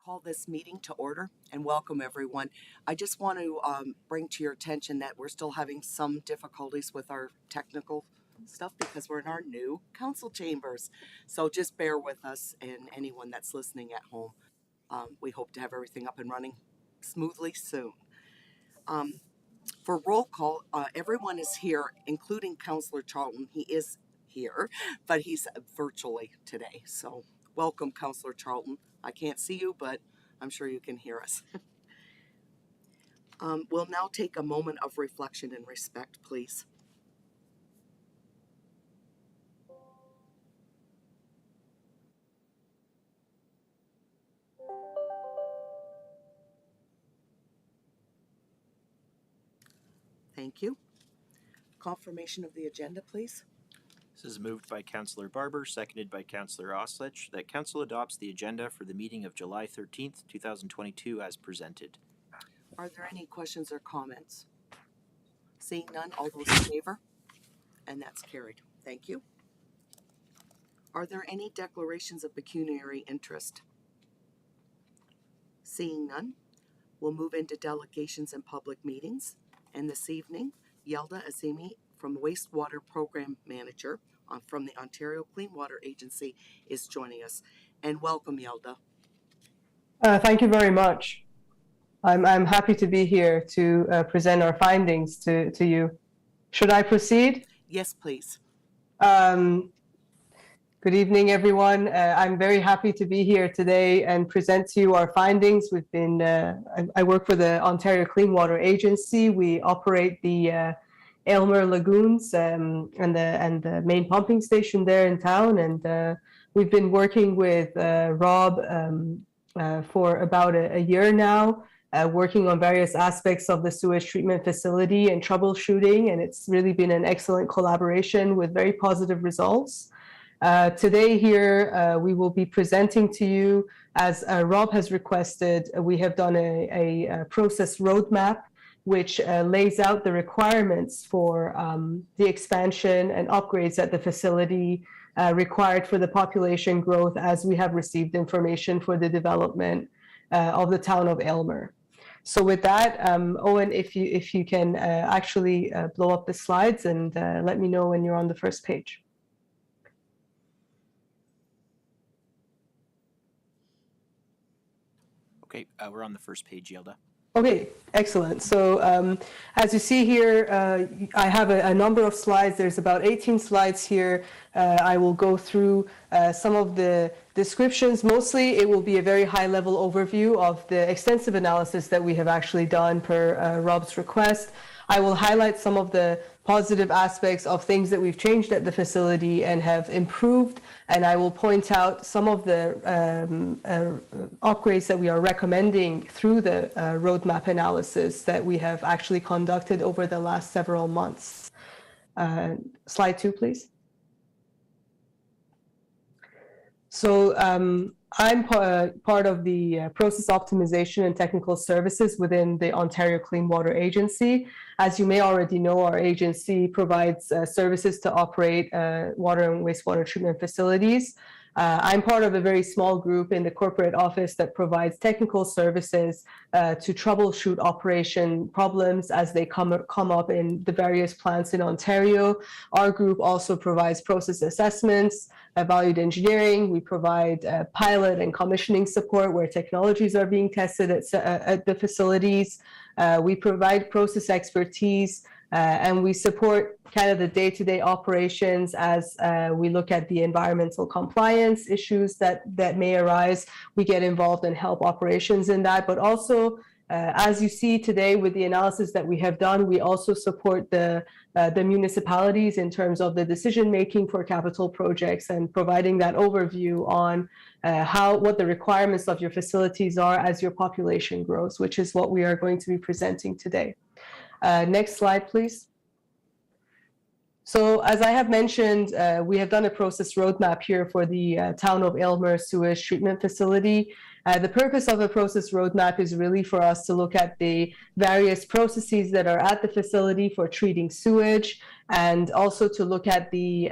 call this meeting to order and welcome everyone. I just want to bring to your attention that we're still having some difficulties with our technical stuff because we're in our new council chambers. So just bear with us and anyone that's listening at home. We hope to have everything up and running smoothly soon. For roll call, everyone is here, including Councillor Charlton. He is here, but he's virtually today. So welcome, Councillor Charlton. I can't see you, but I'm sure you can hear us. We'll now take a moment of reflection and respect, please. Thank you. Confirmation of the agenda, please. This is moved by Councillor Barber, seconded by Councillor Oslich, that Council adopts the agenda for the meeting of July 13th, 2022 as presented. Are there any questions or comments? Seeing none, all those in favor? And that's carried. Thank you. Are there any declarations of pecuniary interest? Seeing none, we'll move into delegations and public meetings. And this evening, Yelda Azimi from Wastewater Program Manager from the Ontario Clean Water Agency is joining us. And welcome, Yelda. Thank you very much. I'm happy to be here to present our findings to you. Should I proceed? Yes, please. Good evening, everyone. I'm very happy to be here today and present to you our findings. We've been, I work for the Ontario Clean Water Agency. We operate the Aylmer Lagoons and the main pumping station there in town. And we've been working with Rob for about a year now, working on various aspects of the sewage treatment facility and troubleshooting. And it's really been an excellent collaboration with very positive results. Today here, we will be presenting to you, as Rob has requested, we have done a process roadmap which lays out the requirements for the expansion and upgrades at the facility required for the population growth as we have received information for the development of the town of Aylmer. So with that, Owen, if you can actually blow up the slides and let me know when you're on the first page. Okay, we're on the first page, Yelda. Okay, excellent. So as you see here, I have a number of slides. There's about 18 slides here. I will go through some of the descriptions. Mostly it will be a very high level overview of the extensive analysis that we have actually done per Rob's request. I will highlight some of the positive aspects of things that we've changed at the facility and have improved, and I will point out some of the upgrades that we are recommending through the roadmap analysis that we have actually conducted over the last several months. Slide 2, please. So I'm part of the process optimization and technical services within the Ontario Clean Water Agency. As you may already know, our agency provides services to operate water and wastewater treatment facilities. I'm part of a very small group in the corporate office that provides technical services to troubleshoot operation problems as they come up in the various plants in Ontario. Our group also provides process assessments, valued engineering. We provide pilot and commissioning support where technologies are being tested at the facilities. We provide process expertise, and we support kind of the day-to-day operations as we look at the environmental compliance issues that may arise. We get involved and help operations in that, but also as you see today with the analysis that we have done, we also support the municipalities in terms of the decision-making for capital projects and providing that overview on what the requirements of your facilities are as your population grows, which is what we are going to be presenting today. Next slide, please. So as I have mentioned, we have done a process roadmap here for the town of Aylmer sewage treatment facility. The purpose of a process roadmap is really for us to look at the various processes that are at the facility for treating sewage, and also to look at the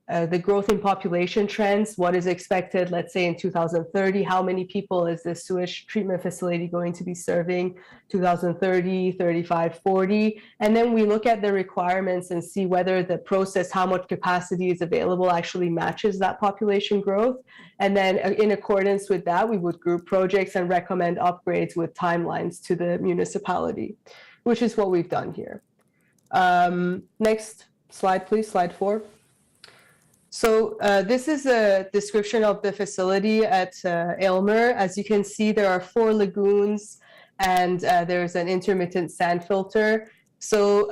the growth in population trends, what is expected, let's say in 2030, how many people is this sewage treatment facility going to be serving, 2030, 35, 40. And then we look at the requirements and see whether the process, how much capacity is available actually matches that population growth. And then in accordance with that, we would group projects and recommend upgrades with timelines to the municipality, which is what we've done here. Next slide, please, slide 4. So this is a description of the facility at Aylmer. As you can see, there are 4 lagoons and there's an intermittent sand filter. So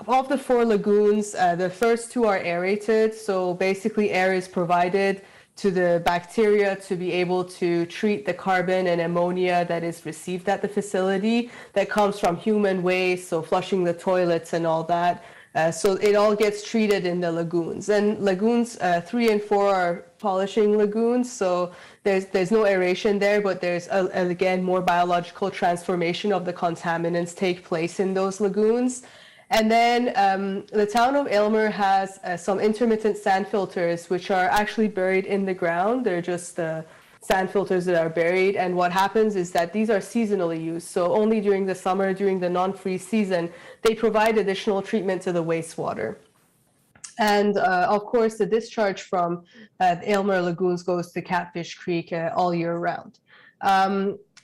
of the 4 lagoons, the first 2 are aerated. So basically air is provided to the bacteria to be able to treat the carbon and ammonia that is received at the facility that comes from human waste, so flushing the toilets and all that. So it all gets treated in the lagoons. And lagoons 3 and 4 are polishing lagoons, so there's no aeration there, but there's again more biological transformation of the contaminants take place in those lagoons. And then the town of Aylmer has some intermittent sand filters, which are actually buried in the ground. They're just sand filters that are buried. And what happens is that these are seasonally used. So only during the summer, during the non-freeze season, they provide additional treatment to the wastewater. And of course, the discharge from Aylmer lagoons goes to Catfish Creek all year round.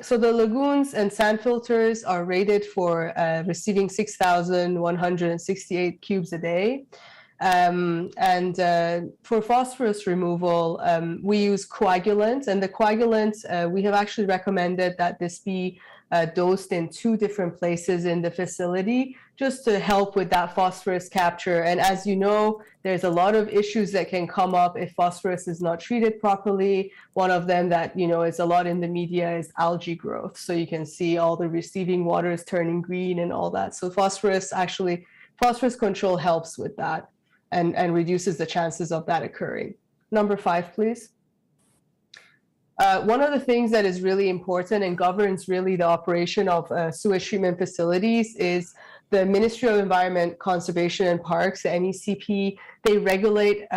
So the lagoons and sand filters are rated for receiving 6,168 cubes a day. And for phosphorus removal, we use coagulant, and the coagulant, we have actually recommended that this be dosed in 2 different places in the facility just to help with that phosphorus capture. And as you know, there's a lot of issues that can come up if phosphorus is not treated properly. One of them that, you know, is a lot in the media is algae growth. So you can see all the receiving water is turning green and all that. So phosphorus control helps with that and reduces the chances of that occurring. Number 5, please. One of the things that is really important and governs really the operation of sewage treatment facilities is the Ministry of Environment, Conservation and Parks, the MECP. They regulate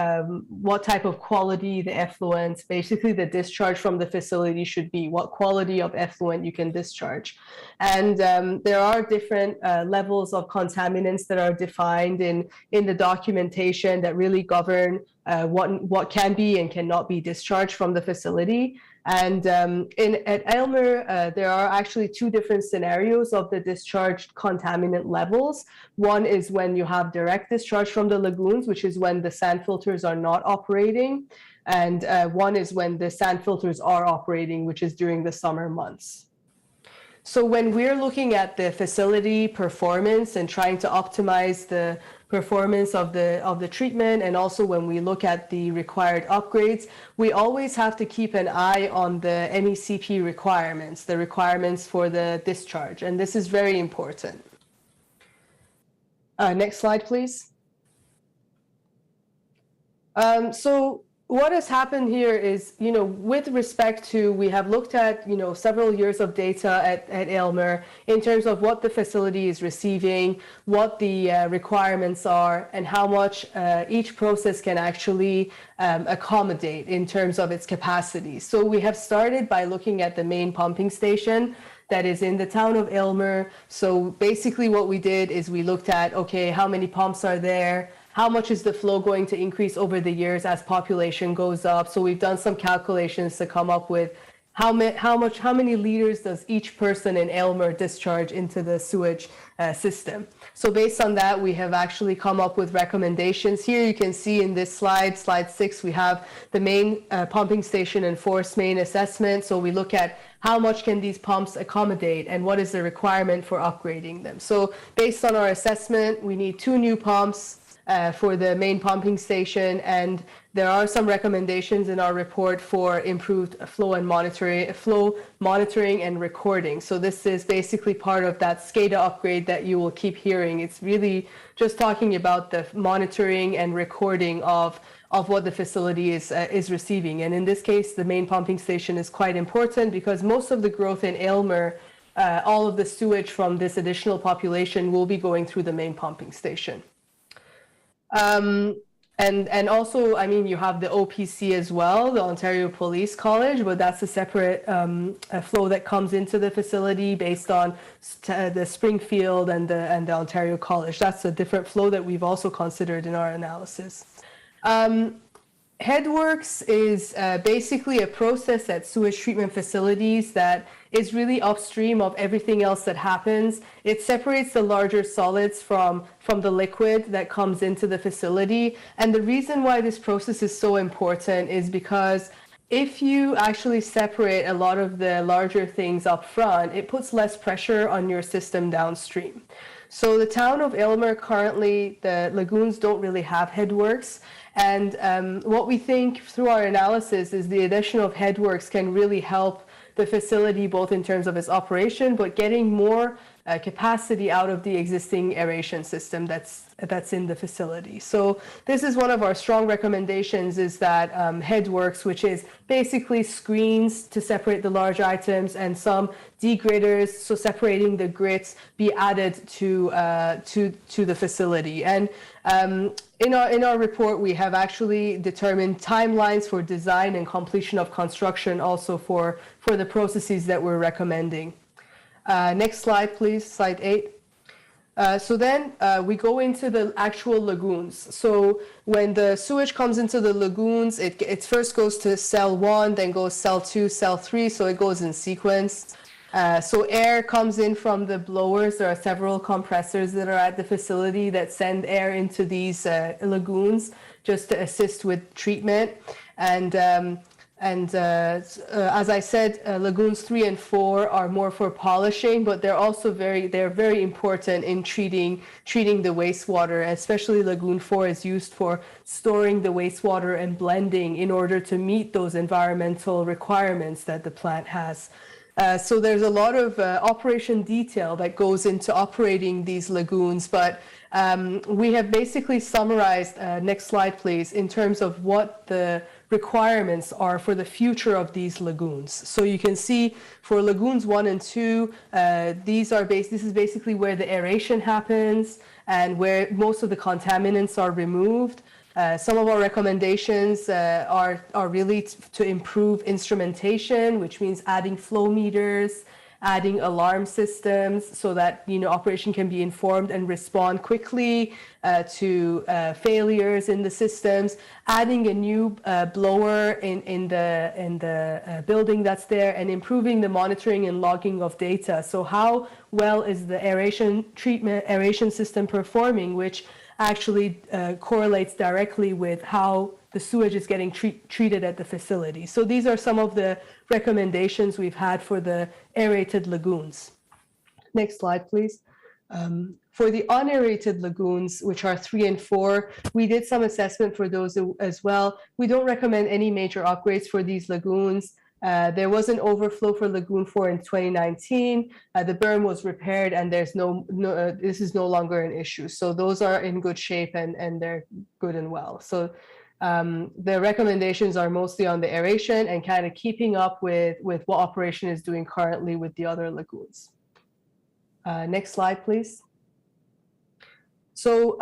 what type of quality the effluent, basically the discharge from the facility should be, what quality of effluent you can discharge. And there are different levels of contaminants that are defined in the documentation that really govern what can be and cannot be discharged from the facility. And at Aylmer, there are actually 2 different scenarios of the discharged contaminant levels. One is when you have direct discharge from the lagoons, which is when the sand filters are not operating. And one is when the sand filters are operating, which is during the summer months. So when we're looking at the facility performance and trying to optimize the performance of the treatment, and also when we look at the required upgrades, we always have to keep an eye on the MECP requirements, the requirements for the discharge, and this is very important. Next slide, please. So what has happened here is, you know, with respect to, we have looked at, you know, several years of data at Aylmer in terms of what the facility is receiving, what the requirements are, and how much each process can actually accommodate in terms of its capacity. So we have started by looking at the main pumping station that is in the town of Aylmer. So basically what we did is we looked at, okay, how many pumps are there? How much is the flow going to increase over the years as population goes up? So we've done some calculations to come up with how many liters does each person in Aylmer discharge into the sewage system. So based on that, we have actually come up with recommendations. Here you can see in this slide 6, we have the main pumping station and force main assessment. So we look at how much can these pumps accommodate and what is the requirement for upgrading them. So based on our assessment, we need 2 new pumps for the main pumping station, and there are some recommendations in our report for improved flow monitoring and recording. So this is basically part of that SCADA upgrade that you will keep hearing. It's really just talking about the monitoring and recording of what the facility is receiving. And in this case, the main pumping station is quite important because most of the growth in Aylmer, all of the sewage from this additional population will be going through the main pumping station. And also, I mean, you have the OPC as well, the Ontario Police College, but that's a separate flow that comes into the facility based on the Springfield and the Ontario College. That's a different flow that we've also considered in our analysis. Headworks is basically a process at sewage treatment facilities that is really upstream of everything else that happens. It separates the larger solids from the liquid that comes into the facility. And the reason why this process is so important is because if you actually separate a lot of the larger things up front, it puts less pressure on your system downstream. So the town of Aylmer currently, the lagoons don't really have headworks. And what we think through our analysis is the addition of headworks can really help the facility both in terms of its operation, but getting more capacity out of the existing aeration system that's in the facility. So this is one of our strong recommendations, is that headworks, which is basically screens to separate the large items and some degraders, so separating the grits, be added to the facility. And in our report, we have actually determined timelines for design and completion of construction also for the processes that we're recommending. Next slide, please, slide 8. So then we go into the actual lagoons. So when the sewage comes into the lagoons, it first goes to cell 1, then goes cell 2, cell 3, so it goes in sequence. So air comes in from the blowers. There are several compressors that are at the facility that send air into these lagoons just to assist with treatment. And as I said, lagoons 3 and 4 are more for polishing, but they're very important in treating the wastewater. Especially lagoon 4 is used for storing the wastewater and blending in order to meet those environmental requirements that the plant has. So there's a lot of operation detail that goes into operating these lagoons, but we have basically summarized, next slide please, in terms of what the requirements are for the future of these lagoons. So you can see for lagoons 1 and 2, this is basically where the aeration happens and where most of the contaminants are removed. Some of our recommendations are really to improve instrumentation, which means adding flow meters, adding alarm systems so that operation can be informed and respond quickly to failures in the systems, adding a new blower in the building that's there, and improving the monitoring and logging of data. So how well is the aeration system performing, which actually correlates directly with how the sewage is getting treated at the facility. So these are some of the recommendations we've had for the aerated lagoons. Next slide, please. For the unaerated lagoons, which are 3 and 4, we did some assessment for those as well. We don't recommend any major upgrades for these lagoons. There was an overflow for Lagoon 4 in 2019. The berm was repaired, and there's this is no longer an issue. So those are in good shape and they're good and well. So the recommendations are mostly on the aeration and kind of keeping up with what operation is doing currently with the other lagoons. Next slide, please. So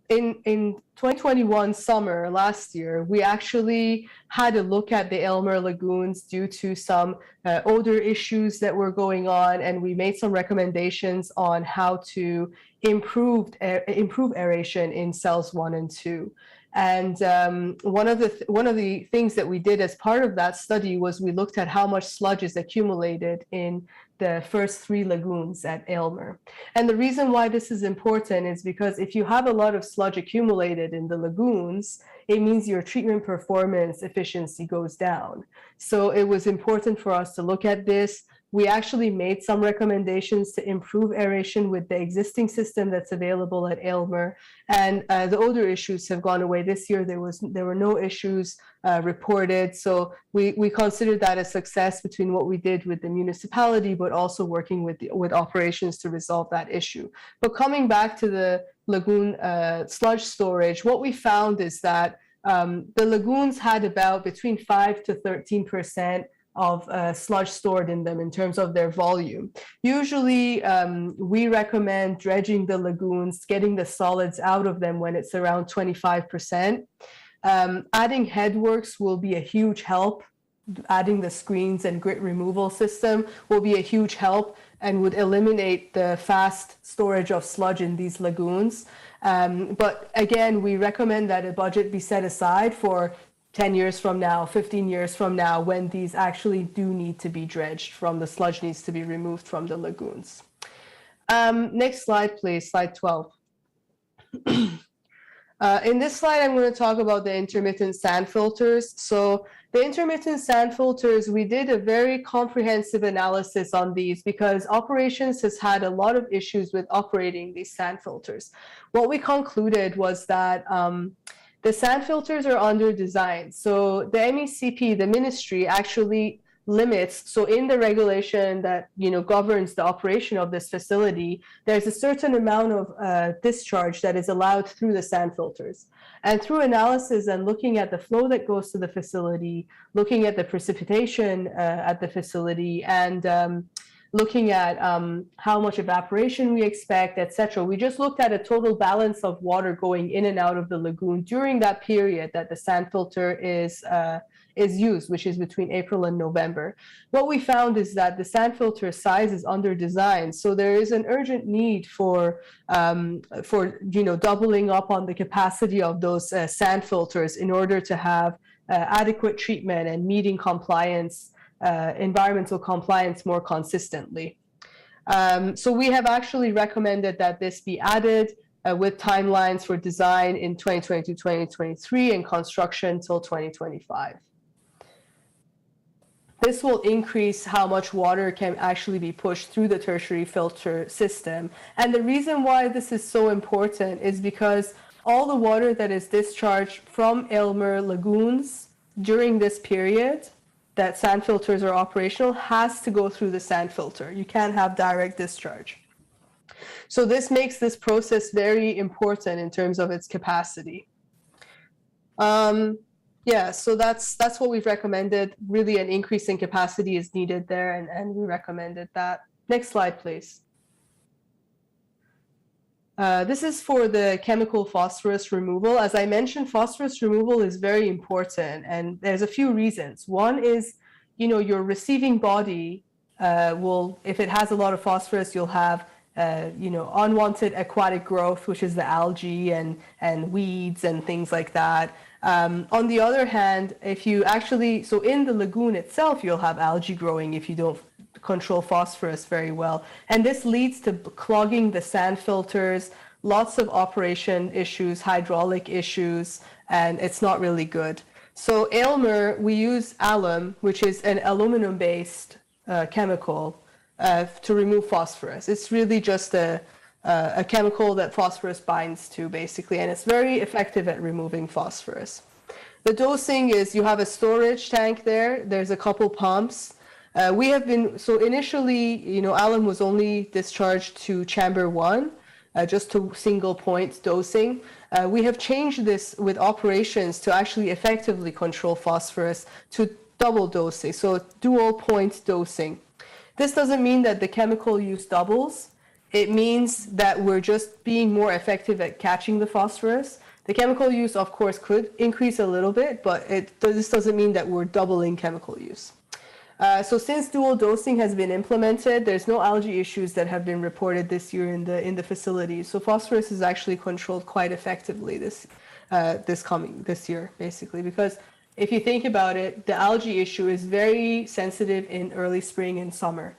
in 2021 summer last year, we actually had a look at the Aylmer lagoons due to some odor issues that were going on, and we made some recommendations on how to improve aeration in cells 1 and 2. And one of the things that we did as part of that study was we looked at how much sludge is accumulated in the first 3 lagoons at Aylmer. And the reason why this is important is because if you have a lot of sludge accumulated in the lagoons, it means your treatment performance efficiency goes down. So it was important for us to look at this. We actually made some recommendations to improve aeration with the existing system that's available at Aylmer, and the odor issues have gone away this year. There were no issues reported, so we considered that a success between what we did with the municipality, but also working with operations to resolve that issue. But coming back to the lagoon sludge storage, what we found is that the lagoons had about between 5 to 13% sludge stored in them in terms of their volume. Usually, we recommend dredging the lagoons, getting the solids out of them when it's around 25%. Adding headworks will be a huge help. Adding the screens and grit removal system will be a huge help and would eliminate the fast storage of sludge in these lagoons. But again, we recommend that a budget be set aside for 10 years from now, 15 years from now, when these actually do need to be dredged from the sludge needs to be removed from the lagoons. Next slide, please, slide 12. In this slide, I'm going to talk about the intermittent sand filters. So the intermittent sand filters, we did a very comprehensive analysis on these because operations has had a lot of issues with operating these sand filters. What we concluded was that the sand filters are under design. So the MECP, the ministry, actually limits. So in the regulation that governs the operation of this facility, there's a certain amount of discharge that is allowed through the sand filters. And through analysis and looking at the flow that goes to the facility, looking at the precipitation at the facility, and looking at how much evaporation we expect, etc. We just looked at a total balance of water going in and out of the lagoon during that period that the sand filter is used, which is between April and November. What we found is that the sand filter size is under design, so there is an urgent need for doubling up on the capacity of those sand filters in order to have adequate treatment and meeting compliance. Environmental compliance more consistently. So we have actually recommended that this be added with timelines for design in 2022-2023 and construction till 2025. This will increase how much water can actually be pushed through the tertiary filter system. And the reason why this is so important is because all the water that is discharged from Aylmer lagoons during this period that sand filters are operational has to go through the sand filter. You can't have direct discharge. So this makes this process very important in terms of its capacity. So that's what we've recommended. Really an increase in capacity is needed there, and we recommended that. Next slide, please. This is for the chemical phosphorus removal. As I mentioned, phosphorus removal is very important, and there's a few reasons. One is, your receiving body will, if it has a lot of phosphorus, you'll have, unwanted aquatic growth, which is the algae and weeds and things like that. On the other hand, so in the lagoon itself, you'll have algae growing if you don't control phosphorus very well. And this leads to clogging the sand filters, lots of operation issues, hydraulic issues, and it's not really good. So Aylmer, we use alum, which is an aluminum-based chemical to remove phosphorus. It's really just a chemical that phosphorus binds to, basically, and it's very effective at removing phosphorus. The dosing is you have a storage tank there. There's a couple pumps. Initially, alum was only discharged to chamber 1, just to single point dosing. We have changed this with operations to actually effectively control phosphorus to double dosing, so dual point dosing. This doesn't mean that the chemical use doubles. It means that we're just being more effective at catching the phosphorus. The chemical use, of course, could increase a little bit, but this doesn't mean that we're doubling chemical use. So since dual dosing has been implemented, there's no algae issues that have been reported this year in the facility. So phosphorus is actually controlled quite effectively this year, basically, because if you think about it, the algae issue is very sensitive in early spring and summer.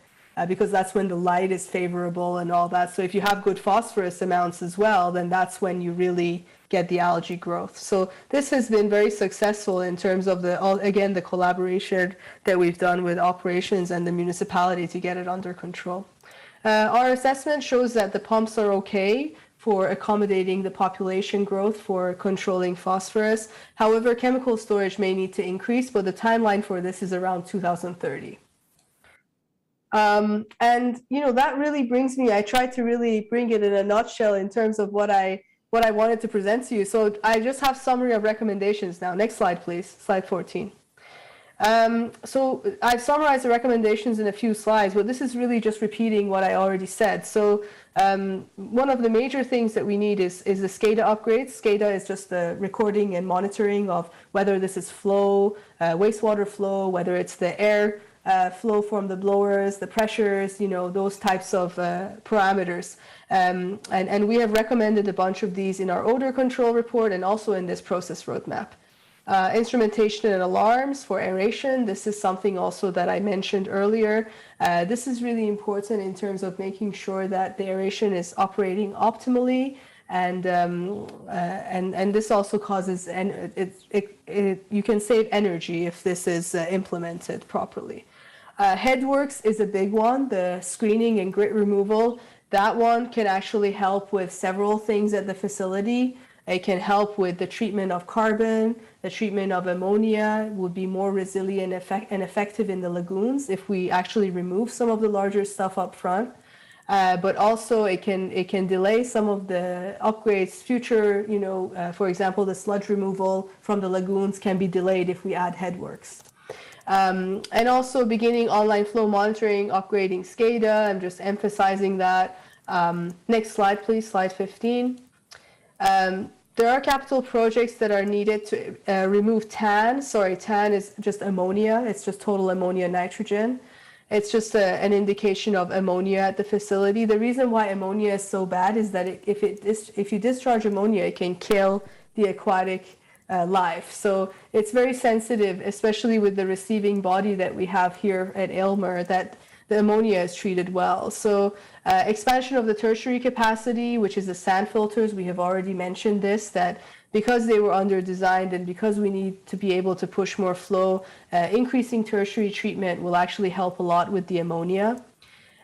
Because that's when the light is favorable and all that. So if you have good phosphorus amounts as well, then that's when you really get the algae growth. So this has been very successful in terms of the collaboration that we've done with operations and the municipality to get it under control. Our assessment shows that the pumps are okay for accommodating the population growth for controlling phosphorus. However, chemical storage may need to increase, but the timeline for this is around 2030. That really brings me, I tried to really bring it in a nutshell in terms of what I wanted to present to you. So I just have summary of recommendations now. Next slide, please. Slide 14. So I've summarized the recommendations in a few slides, but this is really just repeating what I already said. So one of the major things that we need is the SCADA upgrades. SCADA is just the recording and monitoring of whether this is flow, wastewater flow, whether it's the air flow from the blowers, the pressures, those types of parameters. And we have recommended a bunch of these in our odor control report and also in this process roadmap. Instrumentation and alarms for aeration. This is something also that I mentioned earlier. This is really important in terms of making sure that the aeration is operating optimally, and this also causes, and you can save energy if this is implemented properly. Headworks is a big one. The screening and grit removal. That one can actually help with several things at the facility. It can help with the treatment of carbon, the treatment of ammonia would be more resilient and effective in the lagoons if we actually remove some of the larger stuff up front. But also it can delay some of the upgrades future, for example, the sludge removal from the lagoons can be delayed if we add headworks. And also beginning online flow monitoring, upgrading SCADA, I'm just emphasizing that. Next slide, please, slide 15. There are capital projects that are needed to remove TAN. Sorry, TAN is just ammonia. It's just total ammonia nitrogen. It's just an indication of ammonia at the facility. The reason why ammonia is so bad is that if you discharge ammonia, it can kill the aquatic life. So it's very sensitive, especially with the receiving body that we have here at Aylmer, that the ammonia is treated well. So expansion of the tertiary capacity, which is the sand filters, we have already mentioned this, that because they were under-designed and because we need to be able to push more flow, increasing tertiary treatment will actually help a lot with the ammonia.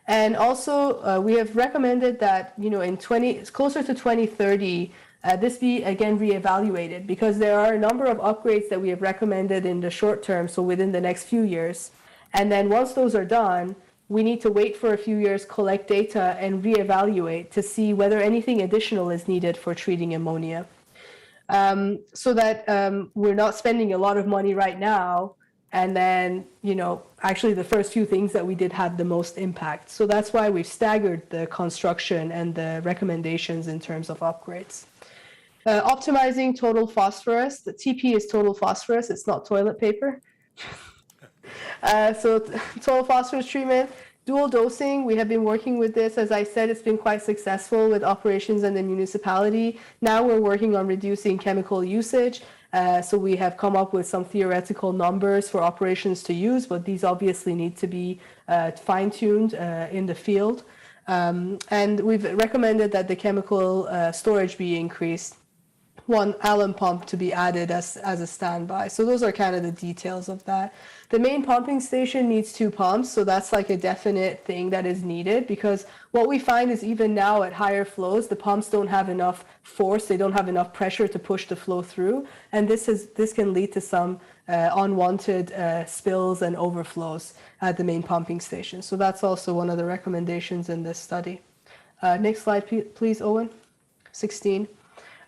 And also, we have recommended that, closer to 2030, this be again reevaluated, because there are a number of upgrades that we have recommended in the short term, so within the next few years. And then once those are done, we need to wait for a few years, collect data, and reevaluate to see whether anything additional is needed for treating ammonia. So that we're not spending a lot of money right now, and then, actually the first few things that we did had the most impact. So that's why we've staggered the construction and the recommendations in terms of upgrades. Optimizing total phosphorus. The TP is total phosphorus, it's not toilet paper. So total phosphorus treatment, dual dosing, we have been working with this. As I said, it's been quite successful with operations and the municipality. Now we're working on reducing chemical usage. So we have come up with some theoretical numbers for operations to use, but these obviously need to be fine-tuned in the field. And we've recommended that the chemical storage be increased. One alum pump to be added as a standby. So those are kind of the details of that. The main pumping station needs 2 pumps, so that's like a definite thing that is needed, because what we find is even now at higher flows, the pumps don't have enough force, they don't have enough pressure to push the flow through, and this can lead to some unwanted spills and overflows at the main pumping station. So that's also one of the recommendations in this study. Next slide, please, Owen. 16.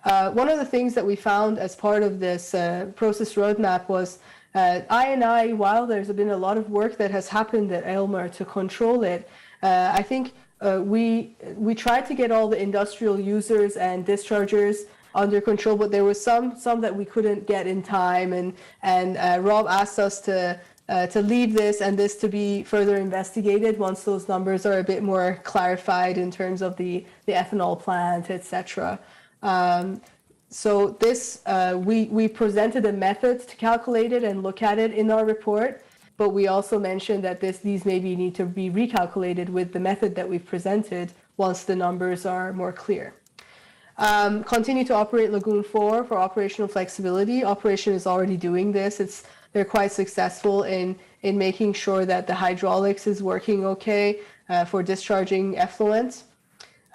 One of the things that we found as part of this process roadmap was I&I, while there's been a lot of work that has happened at Aylmer to control it, I think we tried to get all the industrial users and dischargers under control, but there was some that we couldn't get in time, and Rob asked us to leave this and this to be further investigated once those numbers are a bit more clarified in terms of the ethanol plant, etc. So this, we presented a method to calculate it and look at it in our report, but we also mentioned that these maybe need to be recalculated with the method that we've presented once the numbers are more clear. Continue to operate Lagoon 4 for operational flexibility. Operation is already doing this. They're quite successful in making sure that the hydraulics is working okay for discharging effluent.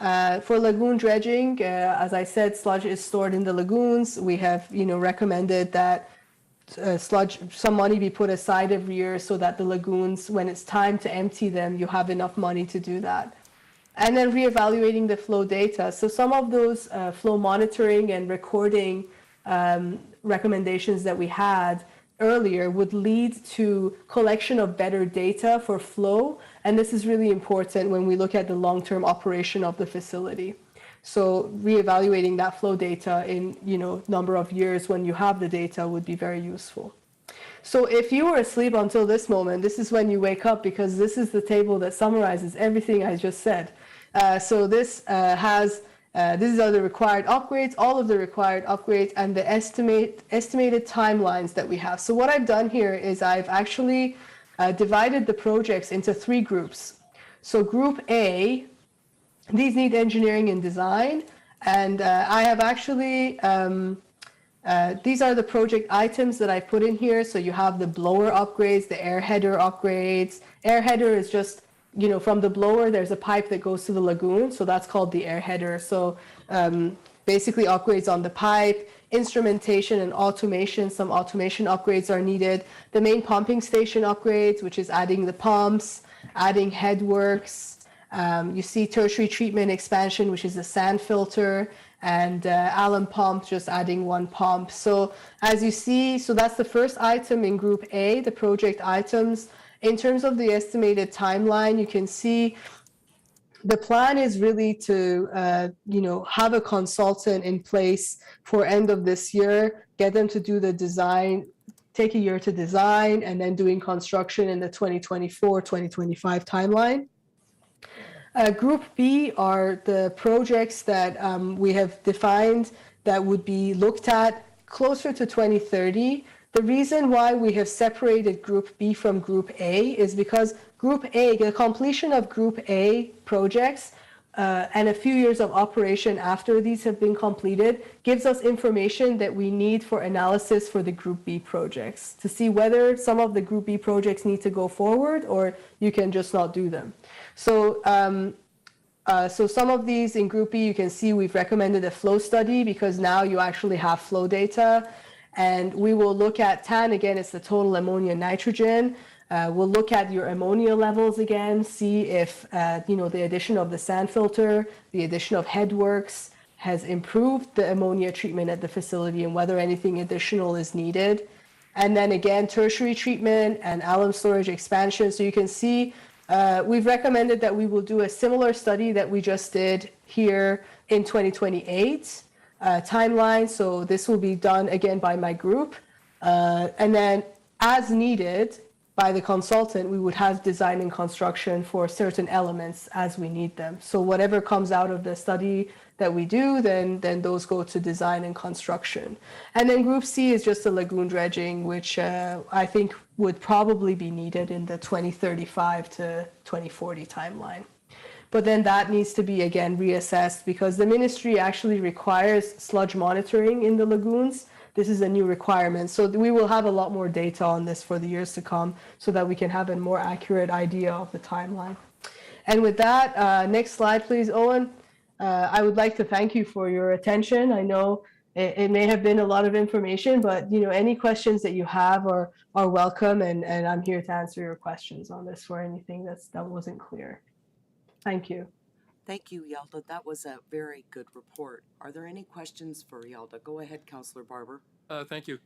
For lagoon dredging, as I said, sludge is stored in the lagoons. We have, recommended that some money be put aside every year so that the lagoons, when it's time to empty them, you have enough money to do that. And then reevaluating the flow data. So some of those flow monitoring and recording recommendations that we had earlier would lead to collection of better data for flow, and this is really important when we look at the long-term operation of the facility. So reevaluating that flow data in number of years when you have the data would be very useful. So if you were asleep until this moment, this is when you wake up, because this is the table that summarizes everything I just said. So this these are the required upgrades, all of the required upgrades, and the estimated timelines that we have. So what I've done here is I've actually divided the projects into 3 groups. So group A, these need engineering and design, and I have actually these are the project items that I put in here. So you have the blower upgrades, the air header upgrades. Air header is just, from the blower, there's a pipe that goes to the lagoon. So that's called the air header. So basically upgrades on the pipe, instrumentation and automation. Some automation upgrades are needed. The main pumping station upgrades, which is adding the pumps, adding headworks. You see tertiary treatment expansion, which is a sand filter, and alum pump, just adding 1 pump. So as you see, so that's the first item in group A, the project items. In terms of the estimated timeline, you can see the plan is really to, have a consultant in place for end of this year, get them to do the design, take a year to design, and then doing construction in the 2024-2025 timeline. Group B are the projects that we have defined that would be looked at closer to 2030. The reason why we have separated Group B from Group A is because Group A, the completion of Group A projects and a few years of operation after these have been completed gives us information that we need for analysis for the Group B projects to see whether some of the Group B projects need to go forward or you can just not do them. So, so some of these in Group B, you can see we've recommended a flow study because now you actually have flow data. And we will look at TAN, again, it's the total ammonia nitrogen. We'll look at your ammonia levels again, see if, the addition of the sand filter, the addition of headworks has improved the ammonia treatment at the facility and whether anything additional is needed. And then again, tertiary treatment and alum storage expansion. So you can see we've recommended that we will do a similar study that we just did here in 2028 timeline. So this will be done again by my group. And then as needed by the consultant, we would have design and construction for certain elements as we need them. So whatever comes out of the study that we do, then those go to design and construction. And then Group C is just the lagoon dredging, which I think would probably be needed in the 2035 to 2040 timeline. But then that needs to be, again, reassessed because the ministry actually requires sludge monitoring in the lagoons. This is a new requirement. So we will have a lot more data on this for the years to come so that we can have a more accurate idea of the timeline. And with that, next slide, please, Owen. I would like to thank you for your attention. I know it may have been a lot of information, but any questions that you have are welcome, and I'm here to answer your questions on this for anything that wasn't clear. Thank you. Thank you, Yelda. That was a very good report. Are there any questions for Yelda? Go ahead, Councillor Barber. Thank you.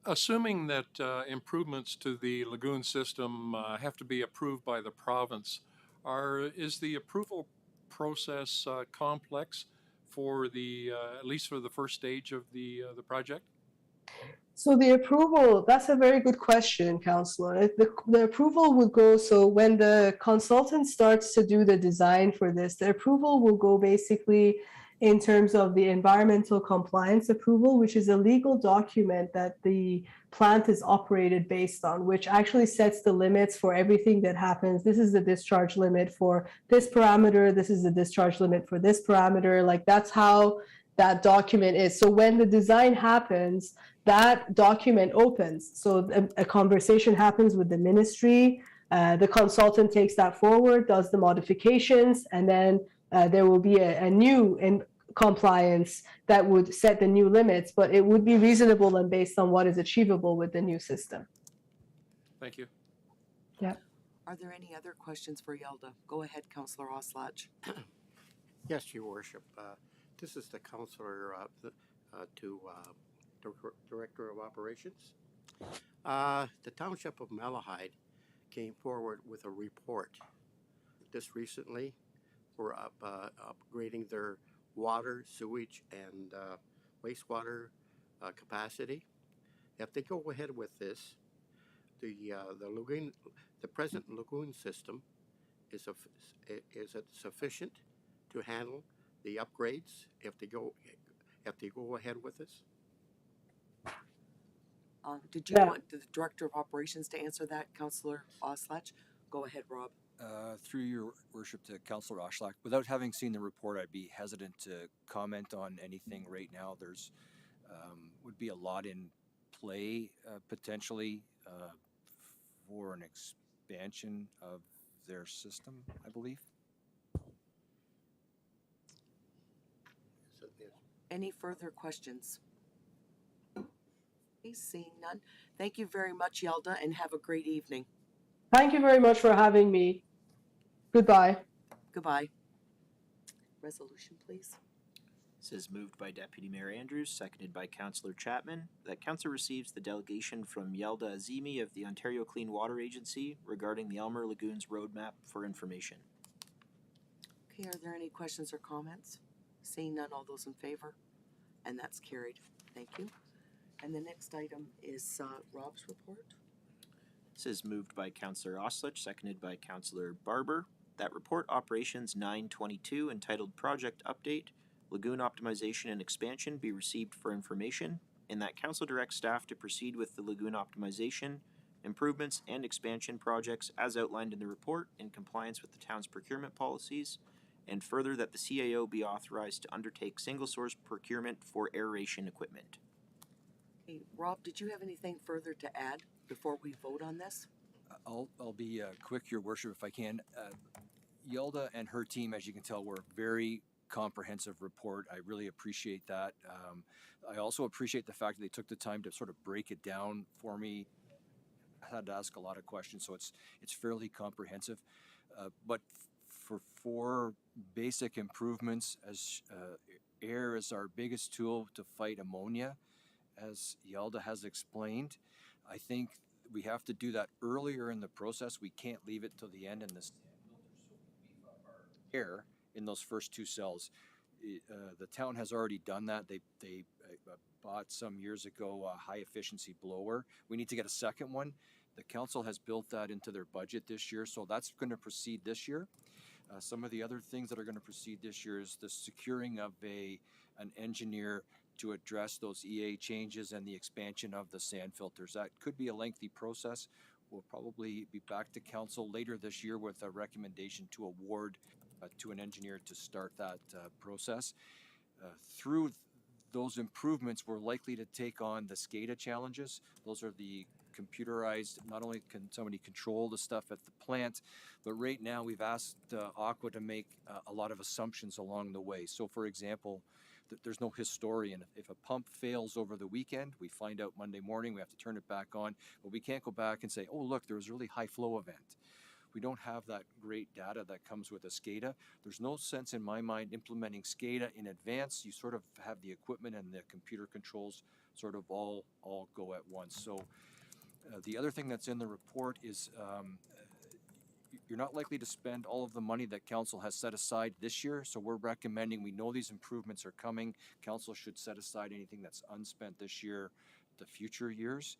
Assuming that improvements to the lagoon system have to be approved by the province, is the approval process complex for the at least for the first stage of the project? So the approval, that's a very good question, Councillor. The approval will go, so when the consultant starts to do the design for this, the approval will go basically in terms of the environmental compliance approval, which is a legal document that the plant is operated based on, which actually sets the limits for everything that happens. This is the discharge limit for this parameter. This is the discharge limit for this parameter. Like that's how that document is. So when the design happens, that document opens. So a conversation happens with the ministry. The consultant takes that forward, does the modifications, and then there will be a new compliance that would set the new limits, but it would be reasonable and based on what is achievable with the new system. Thank you. Yeah. Are there any other questions for Yelda? Go ahead, Councillor Oslach. Yes, Your Worship. This is the counselor to Director of Operations. The Township of Malahide came forward with a report just recently for upgrading their water, sewage, and wastewater capacity. If they go ahead with this, the present lagoon system is it sufficient to handle the upgrades if they go ahead with this? Did you Yeah. want the Director of Operations to answer that, Councillor Oslach? Go ahead, Rob. Through your worship to Councillor Oshlak, without having seen the report, I'd be hesitant to comment on anything right now. There's would be a lot in play potentially for an expansion of their system, I believe. So, yes. Any further questions? Okay, seeing none. Thank you very much, Yelda, and have a great evening. Thank you very much for having me. Goodbye. Goodbye. Resolution, please. This is moved by Deputy Mayor Andrews, seconded by Councillor Chapman, that Council receives the delegation from Yelda Azimi of the Ontario Clean Water Agency regarding the Elmer Lagoons roadmap for information. Okay, are there any questions or comments? Seeing none, all those in favor? And that's carried. Thank you. And the next item is Rob's report. This is moved by Councillor Oslach, seconded by Councillor Barber, that report operations 922 entitled Project Update, Lagoon Optimization and Expansion be received for information, and that Council directs staff to proceed with the lagoon optimization, improvements, and expansion projects as outlined in the report in compliance with the town's procurement policies, and further that the CAO be authorized to undertake single source procurement for aeration equipment. Okay, Rob, did you have anything further to add before we vote on this? I'll be quick, Your Worship, if I can. Yelda and her team, as you can tell, were very comprehensive report. I really appreciate that. I also appreciate the fact that they took the time to sort of break it down for me. I had to ask a lot of questions, so it's fairly comprehensive. But for four basic improvements, as air is our biggest tool to fight ammonia, as Yelda has explained, I think we have to do that earlier in the process. We can't leave it till the end in this air in those first two cells. The town has already done that. They bought some years ago a high efficiency blower. We need to get a second one. The council has built that into their budget this year, so that's going to proceed this year. Some of the other things that are going to proceed this year is the securing of an engineer to address those EA changes and the expansion of the sand filters. That could be a lengthy process. We'll probably be back to council later this year with a recommendation to award to an engineer to start that process. Through those improvements, we're likely to take on the SCADA challenges. Those are the computerized, not only can somebody control the stuff at the plant, but right now we've asked Aqua to make a lot of assumptions along the way. So for example, there's no historian. If a pump fails over the weekend, we find out Monday morning, we have to turn it back on, but we can't go back and say, oh look, there was a really high flow event. We don't have that great data that comes with a SCADA. There's no sense in my mind implementing SCADA in advance. You sort of have the equipment and the computer controls sort of all go at once. So the other thing that's in the report is you're not likely to spend all of the money that council has set aside this year. So we're recommending, we know these improvements are coming. Council should set aside anything that's unspent this year to future years.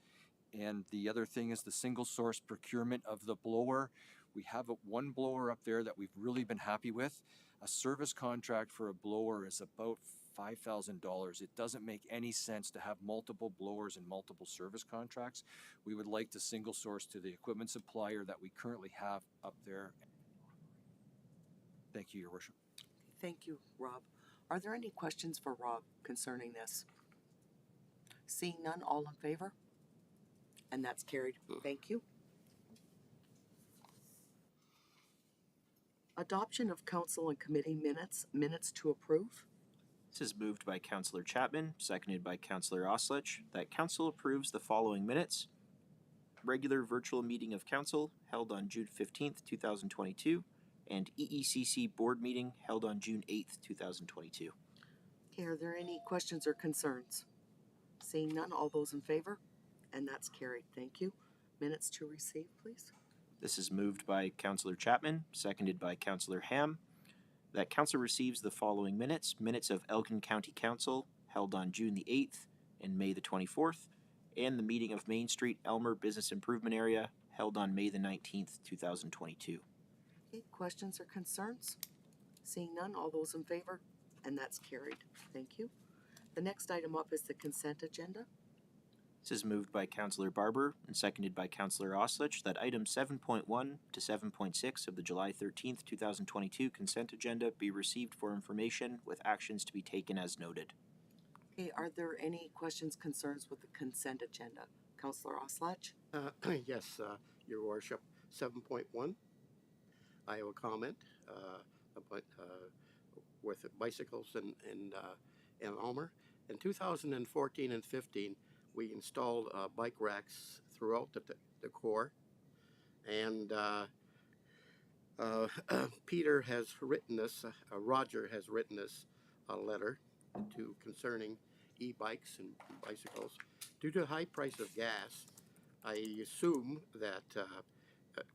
And the other thing is the single source procurement of the blower. We have one blower up there that we've really been happy with. A service contract for a blower is about $5,000. It doesn't make any sense to have multiple blowers and multiple service contracts. We would like to single source to the equipment supplier that we currently have up there. Thank you, Your Worship. Thank you, Rob. Are there any questions for Rob concerning this? Seeing none, all in favor? And that's carried. Thank you. Adoption of council and committee minutes to approve. This is moved by Councillor Chapman, seconded by Councillor Oslach, that council approves the following minutes. Regular virtual meeting of council held on June 15th, 2022, and EECC board meeting held on June 8th, 2022. Okay, are there any questions or concerns? Seeing none, all those in favor? and that's carried. Thank you. Minutes to receive, please. This is moved by Councillor Chapman, seconded by Councillor Ham, that council receives the following minutes. Minutes of Elgin County Council held on June the 8th and May the 24th, and the meeting of Main Street Elmer Business Improvement Area held on May the 19th, 2022. Okay, questions or concerns? Seeing none, all those in favor? And that's carried. Thank you. The next item up is the consent agenda. This is moved by Councillor Barber and seconded by Councillor Oslich that items 7.1 to 7.6 of the July 13th, 2022 consent agenda be received for information with actions to be taken as noted. Okay, are there any questions, concerns with the consent agenda? Councillor Oslach? Yes, Your Worship. 7.1. I have a comment about with bicycles in Elmer. In 2014 and 15, we installed bike racks throughout the core, and Peter has written us, Roger has written us a letter concerning e-bikes and bicycles. Due to the high price of gas, I assume that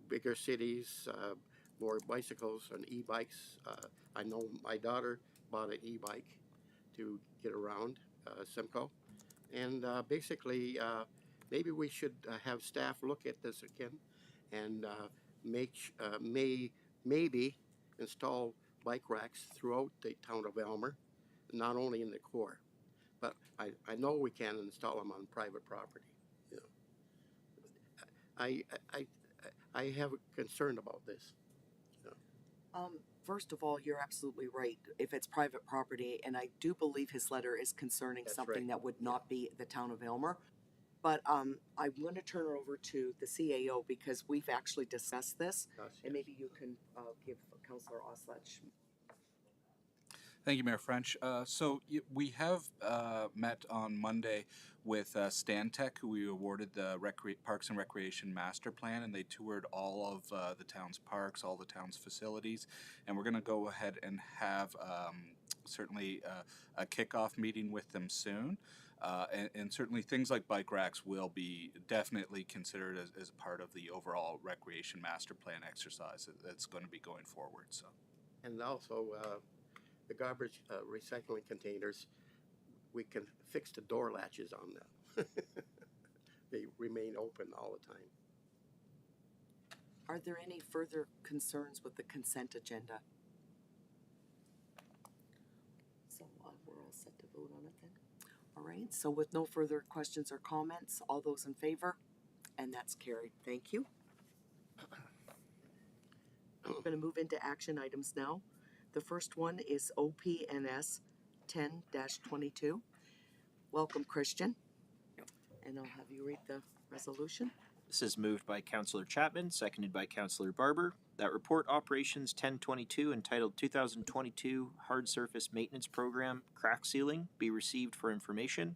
bigger cities, more bicycles and e-bikes. I know my daughter bought an e-bike to get around Simcoe, and basically maybe we should have staff look at this again and maybe install bike racks throughout the town of Elmer, not only in the core. But I know we can install them on private property. You know, I have a concern about this. First of all, you're absolutely right. If it's private property, and I do believe his letter is concerning That's something right. that would not be the town of Aylmer. But I'm going to turn it over to the CAO because we've actually discussed this, and maybe you can give Councillor Oslach. Thank you, Mayor French. We have met on Monday with Stantec, who we awarded the Parks and Recreation Master Plan, and they toured all of the town's parks, all the town's facilities, and we're going to go ahead and have certainly a kickoff meeting with them soon. And certainly things like bike racks will be definitely considered as a part of the overall recreation master plan exercise that's going to be going forward. So, And also the garbage recycling containers, we can fix the door latches on them. They remain open all the time. Are there any further concerns with the consent agenda? So we're all set to vote on it then? All right, so with no further questions or comments, all those in favor? And that's carried. Thank you. We're going to move into action items now. The first one is OPNS 10-22. Welcome, Christian. And I'll have you read the resolution. This is moved by Councillor Chapman, seconded by Councillor Barber, that report operations 1022 entitled 2022 Hard Surface Maintenance Program Crack Sealing be received for information,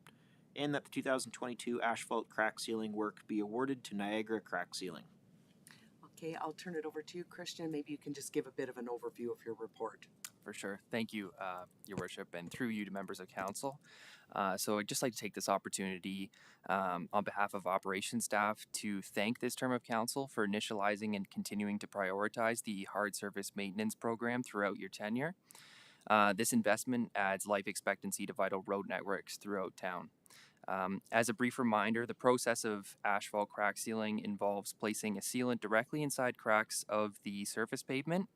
and that the 2022 asphalt crack sealing work be awarded to Niagara Crack Sealing. Okay, I'll turn it over to you, Christian. Maybe you can just give a bit of an overview of your report. For sure. Thank you, Your Worship, and through you to members of council. So I'd just like to take this opportunity on behalf of operations staff to thank this term of council for initializing and continuing to prioritize the hard surface maintenance program throughout your tenure. This investment adds life expectancy to vital road networks throughout town. As a brief reminder, the process of asphalt crack sealing involves placing a sealant directly inside cracks of the surface pavement.